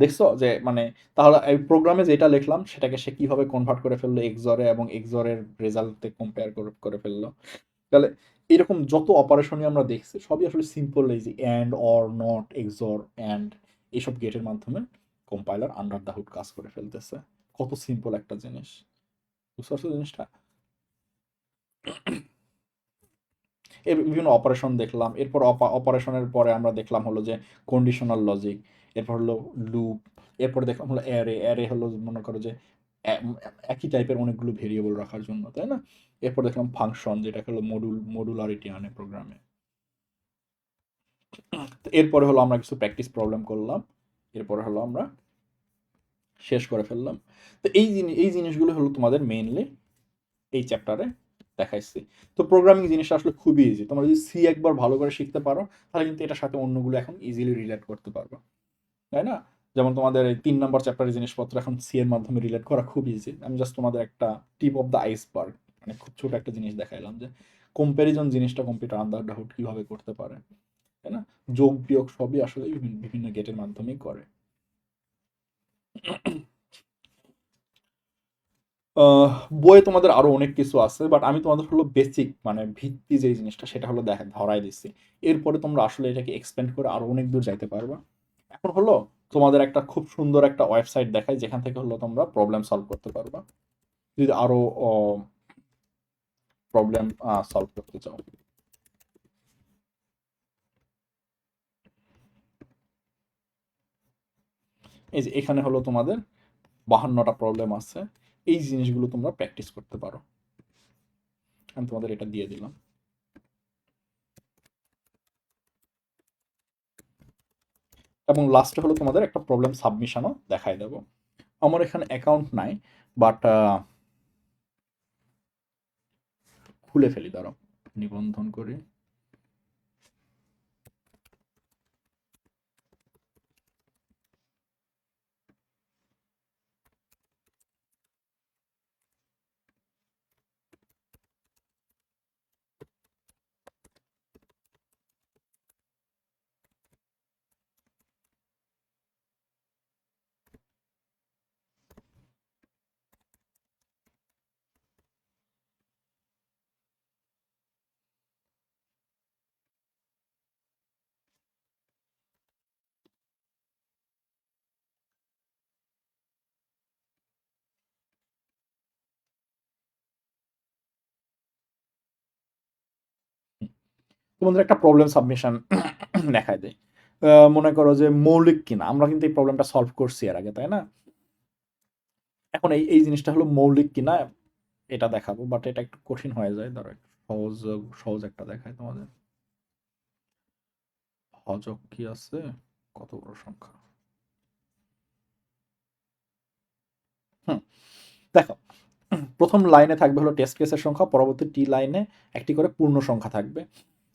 দেখছো যে মানে তাহলে এই প্রোগ্রামে যেটা লিখলাম সেটাকে সে কিভাবে কনভার্ট করে ফেললো এক্সরে, এবং এক্সরের রেজাল্টে কম্পেয়ার করে ফেললো। তাহলে এরকম যত অপারেশনই আমরা দেখছি সবই আসলে সিম্পল, এই যে and, or, not, XOR, and এইসব গেটের মাধ্যমে কম্পাইলার আন্ডার দ্য হুড কাজ করে ফেলতেছে। কত সিম্পল একটা জিনিস। বুঝতে পারছো জিনিসটা? এর বিভিন্ন অপারেশন দেখলাম। এরপর অপারেশনের পরে আমরা দেখলাম হলো যে কন্ডিশনাল লজিক, এরপর হলো লুপ, এরপর দেখলাম হলো অ্যারে হলো মনে করো যে একই টাইপের অনেকগুলো ভেরিয়েবল রাখার জন্য, তাই না? এরপর দেখলাম ফাংশন, যেটা হলো মডুলারিটি আনে প্রোগ্রামে। এরপরে হলো আমরা কিছু প্র্যাকটিস প্রবলেম করলাম। এরপরে হলো আমরা শেষ করে ফেললাম। তো এই জিনিসগুলো হলো তোমাদের মেইনলি এই চ্যাপ্টারে দেখাইছি। তো প্রোগ্রামিং জিনিসটা আসলে খুবই ইজি। তোমরা যদি সি একবার ভালো করে শিখতে পারো তাহলে কিন্তু এটার সাথে অন্যগুলো এখন ইজিলি রিলেট করতে পারবে, তাই না? যেমন তোমাদের এই ৩ নাম্বার চ্যাপ্টারের জিনিসপত্র এখন সি এর মাধ্যমে রিলেট করা খুব ইজি। আমি জাস্ট তোমাদের একটা টিপ অফ দ্য আইসবার্গ, মানে খুব ছোট একটা জিনিস দেখাইলাম যে কম্প্যারিজন জিনিসটা কম্পিউটার আন্ডার ডাউট কিভাবে করতে পারে, তাই না? যোগ বিয়োগ সবই আসলে বিভিন্ন গেটের মাধ্যমেই করে। বইয়ে তোমাদের আরো অনেক কিছু আছে, বাট আমি তোমাদের হলো বেসিক মানে ভিত্তি যে জিনিসটা সেটা হলো ধরাই দিচ্ছি। এরপরে তোমরা আসলে এটাকে এক্সপেন্ড করে আরো অনেক দূর যাইতে পারবা। এখন হলো তোমাদের একটা খুব সুন্দর একটা ওয়েবসাইট দেখায় যেখান থেকে হলো তোমরা প্রবলেম সলভ করতে পারবা যদি আরো প্রবলেম সলভ করতে চাও। এই যে এখানে হলো তোমাদের 52টা প্রবলেম আছে। এই জিনিসগুলো তোমরা প্র্যাকটিস করতে পারো। আমি তোমাদের এটা দিয়ে দিলাম। এবং লাস্টে হলো তোমাদের একটা প্রবলেম সাবমিশনও দেখাই দেবো। আমার এখানে অ্যাকাউন্ট নাই, বাট খুলে ফেলি, দাঁড়াও নিবন্ধন করি। তোমাদের একটা প্রবলেম সাবমিশন দেখায় দেয়। মনে করো যে মৌলিক কিনা, আমরা কিন্তু এই প্রবলেমটা সলভ করছি এর আগে, তাই না? এখন এই জিনিসটা হলো মৌলিক কিনা এটা দেখাবো, বাট এটা একটু কঠিন হয়ে যায়। ধরো একটু সহজ সহজ একটা দেখায় তোমাদের। হজক কি আছে, কত বড় সংখ্যা। হুম, দেখো প্রথম লাইনে থাকবে হলো টেস্ট কেসের সংখ্যা, পরবর্তী টি লাইনে একটি করে পূর্ণ সংখ্যা থাকবে।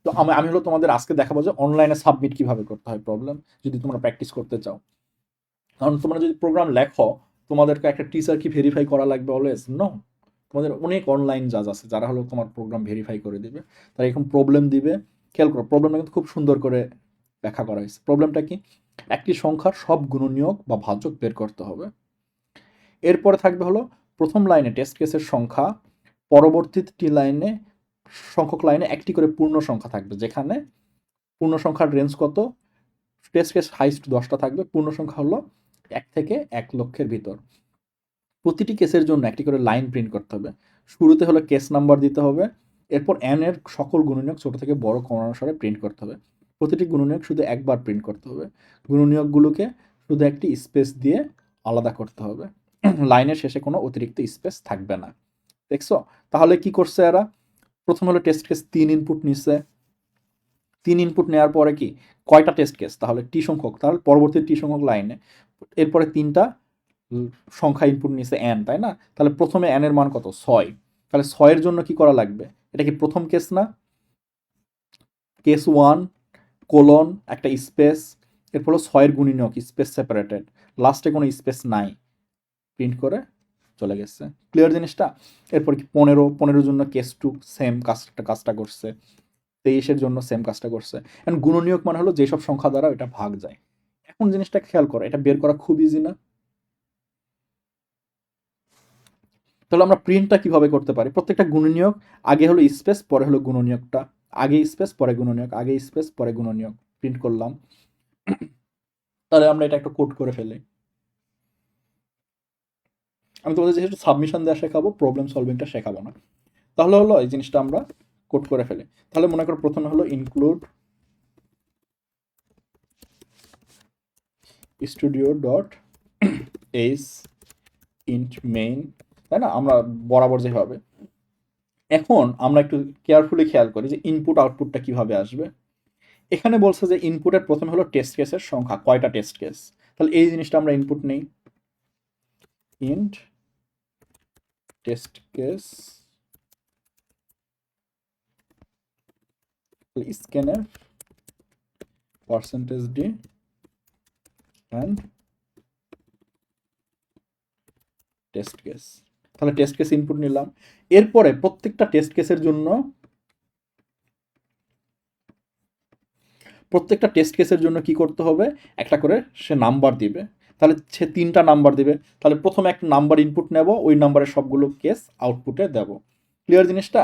তো আমি হলো তোমাদের আজকে দেখাবো যে অনলাইনে সাবমিট কিভাবে করতে হয় প্রবলেম, যদি তোমরা প্র্যাকটিস করতে চাও। কারণ তোমরা যদি প্রোগ্রাম লেখো তোমাদেরকে একটা টিচার কি ভেরিফাই করা লাগবে অলওয়েজ? নো। তোমাদের অনেক অনলাইন জাজ আছে যারা হলো তোমার প্রোগ্রাম ভেরিফাই করে দিবে। তারা এখন প্রবলেম দিবে। খেয়াল করো প্রবলেমটা কিন্তু খুব সুন্দর করে ব্যাখ্যা করা হয়েছে। প্রবলেমটা কি? একটি সংখ্যার সব গুণনীয়ক বা ভাজক বের করতে হবে। এরপরে থাকবে হলো প্রথম লাইনে টেস্ট কেসের সংখ্যা, পরবর্তীটি লাইনে সংখ্যক লাইনে একটি করে পূর্ণ সংখ্যা থাকবে, যেখানে পূর্ণ সংখ্যার রেঞ্জ কত? টেস্ট কেস হাইস্ট 10টা থাকবে, পূর্ণ সংখ্যা হলো 1 থেকে 1 লক্ষের ভিতর। প্রতিটি কেসের জন্য একটি করে লাইন প্রিন্ট করতে হবে। শুরুতে হলো কেস নাম্বার দিতে হবে, এরপর এন এর সকল গুণনীয়ক ছোট থেকে বড় ক্রমানুসারে প্রিন্ট করতে হবে। প্রতিটি গুণনীয়ক শুধু একবার প্রিন্ট করতে হবে। গুণনীয়কগুলোকে শুধু একটি স্পেস দিয়ে আলাদা করতে হবে। লাইনের শেষে কোনো অতিরিক্ত স্পেস থাকবে না। দেখছো? তাহলে কি করছে এরা? প্রথম হলো টেস্ট কেস 3 ইনপুট নিচ্ছে। 3 ইনপুট নেওয়ার পরে কি কয়টা টেস্ট কেস? তাহলে টি সংখ্যক, তাহলে পরবর্তী টি সংখ্যক লাইনে এরপরে 3টা সংখ্যা ইনপুট নিচ্ছে এন, তাই না? তাহলে প্রথমে এন এর মান কত? 6। তাহলে 6 এর জন্য কি করা লাগবে? এটা কি প্রথম কেস না? কেস 1 কোলন একটা স্পেস, এরপর হলো 6 এর গুণিনক স্পেস সেপারেটেড, লাস্টে কোনো স্পেস নাই, প্রিন্ট করে চলে গেছে। ক্লিয়ার জিনিসটা? এরপর কি 15 জন্য কেস 2 সেম কাজটা করছে। 23 জন্য সেম কাজটা করছে। এন্ড গুণনীয়ক মানে হলো যেসব সংখ্যা দ্বারা এটা ভাগ যায়। এখন জিনিসটা খেয়াল করো, এটা বের করা খুব ইজি না? তাহলে আমরা প্রিন্টটা কিভাবে করতে পারি? প্রত্যেকটা গুণনীয়ক আগে হলো স্পেস, পরে হলো গুণনীয়কটা, আগে স্পেস পরে গুণনীয়ক, আগে স্পেস পরে গুণনীয়ক, প্রিন্ট করলাম। তাহলে আমরা এটা একটা কোড করে ফেলি। আমি তোমাদের যেহেতু সাবমিশন দেওয়া শেখাবো, প্রবলেম সলভিংটা শেখাবো না। তাহলে হলো এই জিনিসটা আমরা কোড করে ফেলি। তাহলে মনে করো প্রথমে হলো include studio dot H int main, তাই না? আমরা বরাবর যেভাবে। এখন আমরা একটু কেয়ারফুলি খেয়াল করি যে ইনপুট আউটপুটটা কিভাবে আসবে। এখানে বলছে যে ইনপুটের প্রথমে হলো টেস্ট কেসের সংখ্যা, কয়টা টেস্ট কেস। তাহলে এই জিনিসটা আমরা ইনপুট নেই। Int test case scanf %d and test case. তাহলে টেস্ট কেস ইনপুট নিলাম। এরপরে প্রত্যেকটা টেস্ট কেসের জন্য কি করতে হবে, একটা করে সে নাম্বার দিবে। তাহলে সে 3টা নাম্বার দিবে। তাহলে প্রথমে একটা নাম্বার ইনপুট নেব, ওই নাম্বারের সবগুলো কেস আউটপুটে দেব। ক্লিয়ার জিনিসটা?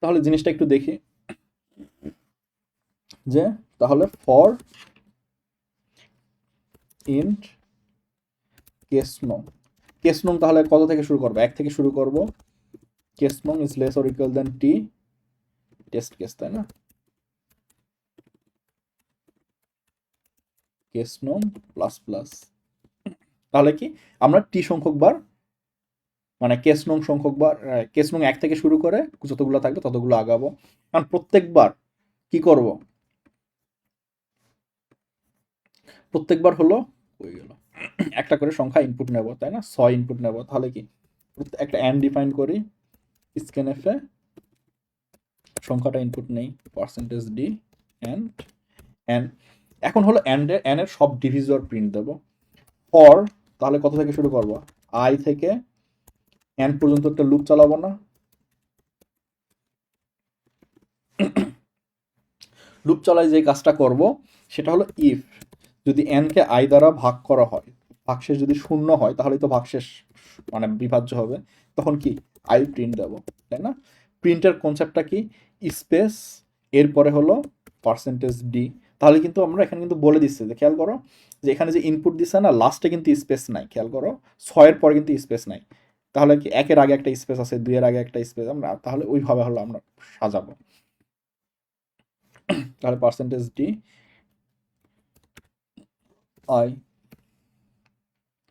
তাহলে জিনিসটা একটু দেখি যে তাহলে ফর ইন্ট কেস নং তাহলে কত থেকে শুরু করবো? 1 থেকে শুরু করব। কেস নং is less or equal than T test case, তাই না? কেস নং প্লাস প্লাস, তাহলে কি আমরা টি সংখ্যক বার মানে কেস নং সংখ্যক বার কেস নং 1 থেকে শুরু করে যতগুলো থাকবে ততগুলো আগাবো। কারণ প্রত্যেকবার কি করব, প্রত্যেকবার হলো হয়ে গেল একটা করে সংখ্যা ইনপুট নেব, তাই না? 6 ইনপুট নেব। তাহলে কি একটা এন্ড ডিফাইন করি, scanf এ সংখ্যাটা ইনপুট নেই %d এন্ড এখন হলো এন্ড এর সব ডিভিজর প্রিন্ট দেব। ফর তাহলে কত থেকে শুরু করব? i থেকে n পর্যন্ত একটা লুপ চালাবো না? লুপ চালাই যে কাজটা করব সেটা হলো ইফ যদি n কে i দ্বারা ভাগ করা হয়, ভাগশেষ যদি 0 হয় তাহলে তো ভাগশেষ মানে বিভাজ্য হবে, তখন কি i প্রিন্ট দেব, তাই না? প্রিন্টের কনসেপ্টটা কি? স্পেস এরপরে হলো %d। তাহলে কিন্তু আমরা এখানে কিন্তু বলে দিচ্ছি যে খেয়াল করো যে এখানে যে ইনপুট দিচ্ছে না, লাস্টে কিন্তু স্পেস নাই। খেয়াল করো 6 এর পরে কিন্তু স্পেস নাই। তাহলে কি 1 এর আগে একটা স্পেস আছে, 2 এর আগে একটা স্পেস, আমরা তাহলে ওইভাবে হলো আমরা সাজাবো। তাহলে %d i,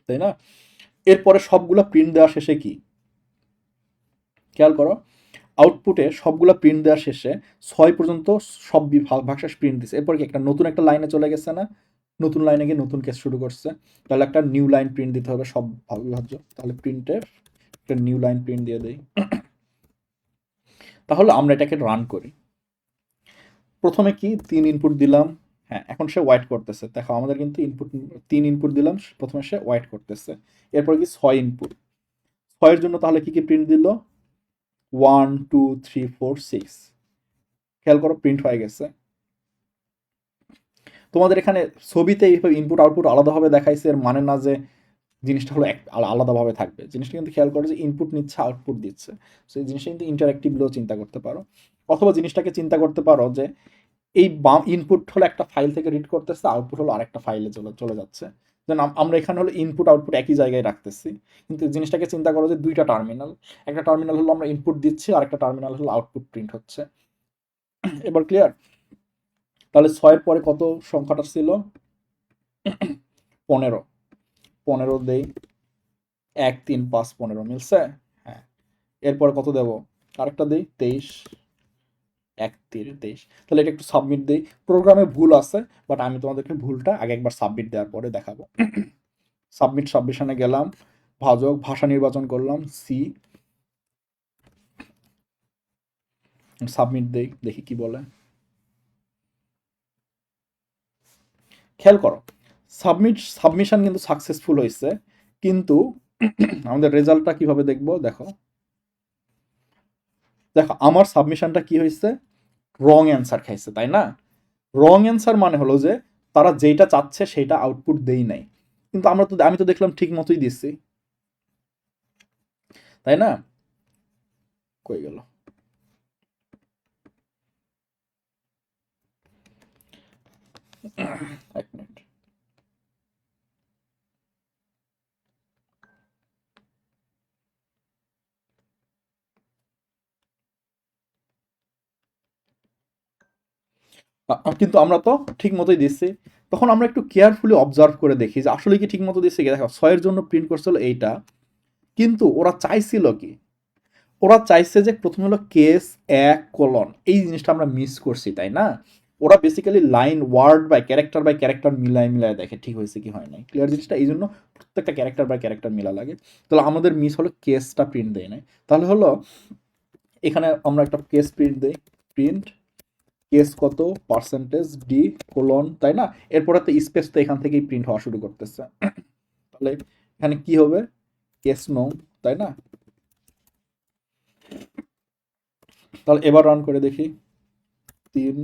তাই না? এরপরে সবগুলো প্রিন্ট দেওয়া শেষে কি খেয়াল করো, আউটপুটে সবগুলো প্রিন্ট দেওয়ার শেষে 6 পর্যন্ত সব ভাগশেষ প্রিন্ট দিচ্ছে। এরপর কি একটা নতুন একটা লাইনে চলে গেছে না? নতুন লাইনে গিয়ে নতুন কেস শুরু করছে। তাহলে একটা নিউ লাইন প্রিন্ট দিতে হবে সব বিভাজ্য। তাহলে প্রিন্টের একটা নিউ লাইন প্রিন্ট দিয়ে দেই। তাহলে আমরা এটাকে রান করি। প্রথমে কি 3 ইনপুট দিলাম, হ্যাঁ এখন সে ওয়াইট করতেছে। দেখো আমাদের কিন্তু ইনপুট 3 ইনপুট দিলাম, প্রথমে সে ওয়াইট করতেছে। এরপর কি 6 ইনপুট, 6 এর জন্য তাহলে কি কি প্রিন্ট দিল? 1 2 3 4 6, খেয়াল করো প্রিন্ট হয়ে গেছে। তোমাদের এখানে ছবিতে এইভাবে ইনপুট আউটপুট আলাদাভাবে দেখাইছে, এর মানে না যে জিনিসটা হলো আলাদাভাবে থাকবে। জিনিসটা কিন্তু খেয়াল করো যে ইনপুট নিচ্ছে আউটপুট দিচ্ছে, সো এই জিনিসটা কিন্তু ইন্টারঅ্যাক্টিভলিও চিন্তা করতে পারো। অথবা জিনিসটাকে চিন্তা করতে পারো যে এই বাম ইনপুট হলো একটা ফাইল থেকে রিড করতেছে, আউটপুট হলো আরেকটা ফাইলে চলে যাচ্ছে। যেন আমরা এখানে হলো ইনপুট আউটপুট একই জায়গায় রাখতেছি, কিন্তু জিনিসটাকে চিন্তা করো যে দুইটা টার্মিনাল, একটা টার্মিনাল হলো আমরা ইনপুট দিচ্ছি আর একটা টার্মিনাল হলো আউটপুট প্রিন্ট হচ্ছে। এবার ক্লিয়ার? তাহলে 6 এর পরে কত সংখ্যাটা ছিল? 15। 15 দেই, 1 3 5 15 মিলছে? হ্যাঁ। এরপরে কত দেব? আরেকটা দেই 23, 1 3 23। তাহলে এটা একটু সাবমিট দেই। প্রোগ্রামে ভুল আছে, বাট আমি তোমাদেরকে ভুলটা আগে একবার সাবমিট দেওয়ার পরে দেখাবো। সাবমিশনে গেলাম, ভাষা নির্বাচন করলাম সি, সাবমিট দেই, দেখি কি বলে। খেয়াল করো সাবমিশন কিন্তু সাকসেসফুল হয়েছে, কিন্তু আমাদের রেজাল্টটা কিভাবে দেখবো? দেখো আমার সাবমিশনটা কি হয়েছে? রং অ্যান্সার খাইছে, তাই না? রং অ্যান্সার মানে হলো যে তারা যেটা চাচ্ছে সেটা আউটপুট দেই নাই, কিন্তু আমি তো দেখলাম ঠিক মতোই দিচ্ছি, তাই না? কই গেল? এক মিনিট। কিন্তু আমরা তো ঠিক মতোই দিচ্ছি। তখন আমরা একটু কেয়ারফুলি অবজার্ভ করে দেখি যে আসলে কি ঠিক মতো দিচ্ছে কি। দেখো 6 এর জন্য প্রিন্ট করছিল এইটা, কিন্তু ওরা চাইছিল কি? ওরা চাইছে যে প্রথমে হলো কেস 1 : এই জিনিসটা আমরা মিস করছি, তাই না? ওরা basically line word by character মিলায় দেখে ঠিক হয়েছে কি হয় নাই। ক্লিয়ার জিনিসটা? এই জন্য প্রত্যেকটা ক্যারেক্টার বাই ক্যারেক্টার মিলা লাগে। তাহলে আমাদের মিস হলো কেসটা প্রিন্ট দেয় নাই। তাহলে হলো এখানে আমরা একটা কেস প্রিন্ট দেই, প্রিন্ট কেস কত পার্সেন্টেজ ডি কোলন, তাই না? এরপরে তো স্পেস তো এখান থেকেই প্রিন্ট হওয়া শুরু করতেছে। তাহলে এখানে কি হবে, কেস নো, তাই না? তাহলে এবার রান করে দেখি, 3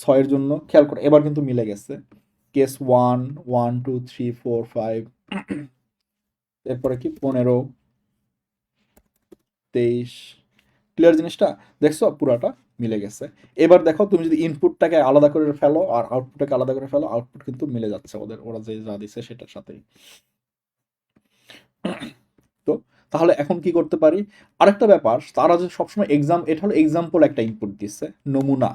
6 জন্য খেয়াল করে এবার কিন্তু মিলে গেছে। কেস 1 1 2 3 4 5, এরপরে কি 15 23। ক্লিয়ার জিনিসটা? দেখছো পুরাটা মিলে গেছে। এবার দেখো তুমি যদি ইনপুটটাকে আলাদা করে ফেলো আর আউটপুটটাকে আলাদা করে ফেলো, আউটপুট কিন্তু মিলে যাচ্ছে ওরা যে যা দিছে সেটার সাথেই। তো তাহলে এখন কি করতে পারি, আরেকটা ব্যাপার, তারা যে সবসময় এটা হলো এক্সাম্পল একটা ইনপুট দিচ্ছে, নমুনা।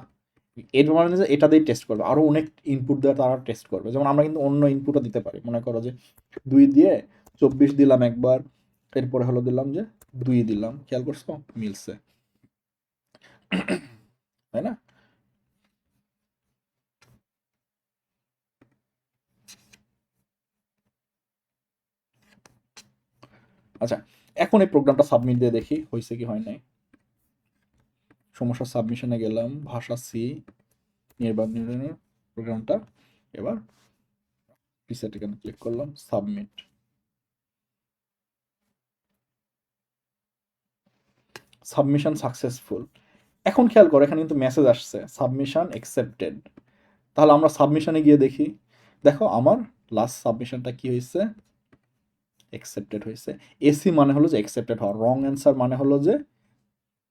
এর মানে যে এটা দিয়ে টেস্ট করবে, আরো অনেক ইনপুট দেওয়া তারা টেস্ট করবে। যেমন আমরা কিন্তু অন্য ইনপুটও দিতে পারি, মনে করো যে 2 দিয়ে 24 দিলাম একবার, এরপরে হলো দিলাম যে 2 দিলাম, খেয়াল করছো মিলছে, তাই না? আচ্ছা, এখন এই প্রোগ্রামটা সাবমিট দিয়ে দেখি হয়েছে কি হয় নাই। সমস্যা, সাবমিশনে গেলাম, ভাষা সি, নির্বাচনের প্রোগ্রামটা, এবার রিসেট এখানে ক্লিক করলাম, সাবমিট। Submission successful. এখন খেয়াল করো এখানে কিন্তু মেসেজ আসছে সাবমিশন অ্যাকসেপ্টেড। তাহলে আমরা সাবমিশনে গিয়ে দেখি, দেখো আমার লাস্ট সাবমিশনটা কি হয়েছে, অ্যাকসেপ্টেড হয়েছে। এসি মানে হলো যে অ্যাকসেপ্টেড হওয়া, রং অ্যান্সার মানে হলো যে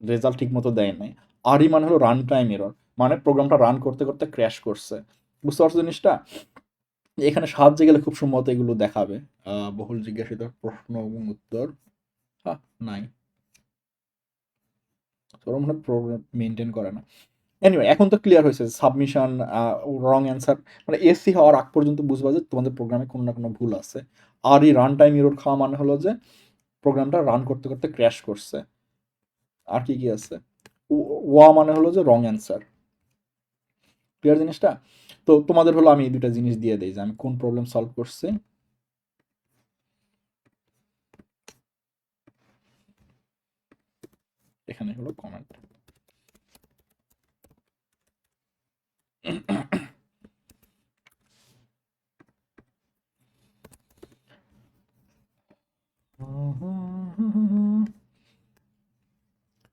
রেজাল্ট ঠিক মতো দেয় নাই, আরই মানে হলো রান টাইম এরর, মানে প্রোগ্রামটা রান করতে করতে ক্র্যাশ করছে। বুঝতে পারছো জিনিসটা? এখানে সাহায্যে গেলে খুব সম্ভবত এগুলো দেখাবে, বহুল জিজ্ঞাসিত প্রশ্ন এবং উত্তর। হ্যাঁ, নাই, ওরা মনে হয় মেনটেন করে না। এনিওয়ে এখন তো ক্লিয়ার হয়েছে সাবমিশন রং অ্যান্সার, মানে এসি হওয়ার আগ পর্যন্ত বুঝবা যে তোমাদের প্রোগ্রামে কোনো না কোনো ভুল আছে। আর এই রান টাইম এরর খাওয়া মানে হলো যে প্রোগ্রামটা রান করতে করতে ক্র্যাশ করছে। আর কি কি আছে, ওয়া মানে হলো যে রং অ্যান্সার। ক্লিয়ার জিনিসটা? তো তোমাদের হলো আমি এই দুটা জিনিস দিয়ে দিই যে আমি কোন প্রবলেম সলভ করছি। এখানে হলো কমেন্ট।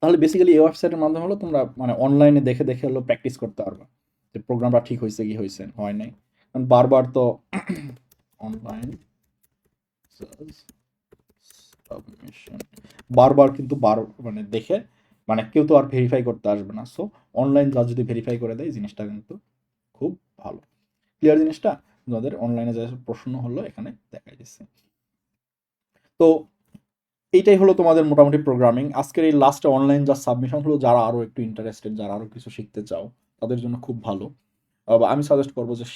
তাহলে বেসিক্যালি এই ওয়েবসাইটের মাধ্যমে হলো তোমরা মানে অনলাইনে দেখে দেখে হলো প্র্যাকটিস করতে পারবা যে প্রোগ্রামটা ঠিক হয়েছে কি হয়েছে হয় নাই। কারণ বারবার তো অনলাইন সাবমিশন বারবার কিন্তু মানে দেখে মানে কেউ তো আর ভেরিফাই করতে আসবে না। সো অনলাইন যা যদি ভেরিফাই করে দেয় জিনিসটা কিন্তু খুব ভালো। ক্লিয়ার জিনিসটা? যাদের অনলাইনে যা প্রশ্ন হলো এখানে দেখা যাচ্ছে। তো এইটাই হলো তোমাদের মোটামুটি প্রোগ্রামিং। আজকের এই লাস্টে অনলাইন যা সাবমিশন হলো, যারা আরও একটু ইন্টারেস্টেড, যারা আরও কিছু শিখতে চাও তাদের জন্য খুব ভালো। আমি সাজেস্ট করবো যে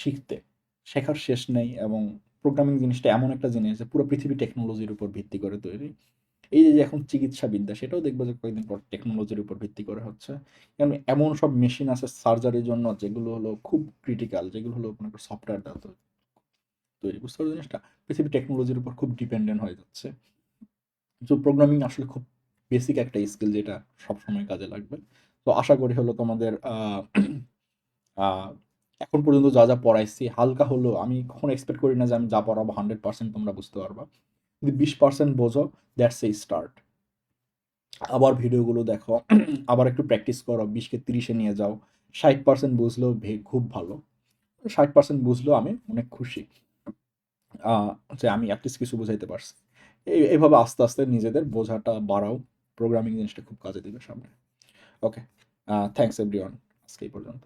শেখার শেষ নেই। এবং প্রোগ্রামিং জিনিসটা এমন একটা জিনিস যে পুরো পৃথিবী টেকনোলজির উপর ভিত্তি করে তৈরি। এই যে এখন চিকিৎসাবিদ্যা, সেটাও দেখবো যে কয়েকদিন পর টেকনোলজির উপর ভিত্তি করে হচ্ছে। কারণ এমন সব মেশিন আছে সার্জারির জন্য যেগুলো হলো খুব ক্রিটিক্যাল, যেগুলো হলো কোনো একটা সফটওয়্যার দ্বারা তৈরি। বুঝতে পারছো জিনিসটা? পৃথিবী টেকনোলজির উপর খুব ডিপেন্ডেন্ট হয়ে যাচ্ছে। তো প্রোগ্রামিং আসলে খুব বেসিক একটা স্কিল যেটা সবসময় কাজে লাগবে। তো আশা করি হলো তোমাদের এখন পর্যন্ত যা যা পড়াইছি হালকা হলো, আমি কখনো এক্সপেক্ট করি না যে আমি যা পড়াবো 100% তোমরা বুঝতে পারবা। যদি 20% বোঝো, দ্যাটস এ স্টার্ট। আবার ভিডিওগুলো দেখো, আবার একটু প্র্যাকটিস করো, 20কে 30-এ নিয়ে যাও। 60% বুঝলেও খুব ভালো। 60% বুঝলেও আমি অনেক খুশি যে আমি অ্যাটলিস্ট কিছু বুঝাইতে পারছি। এইভাবে আস্তে আস্তে নিজেদের বোঝাটা বাড়াও। প্রোগ্রামিং জিনিসটা খুব কাজে দিবে সামনে। ওকে, থ্যাংকস এভরিওয়ান, আজকে এই পর্যন্ত।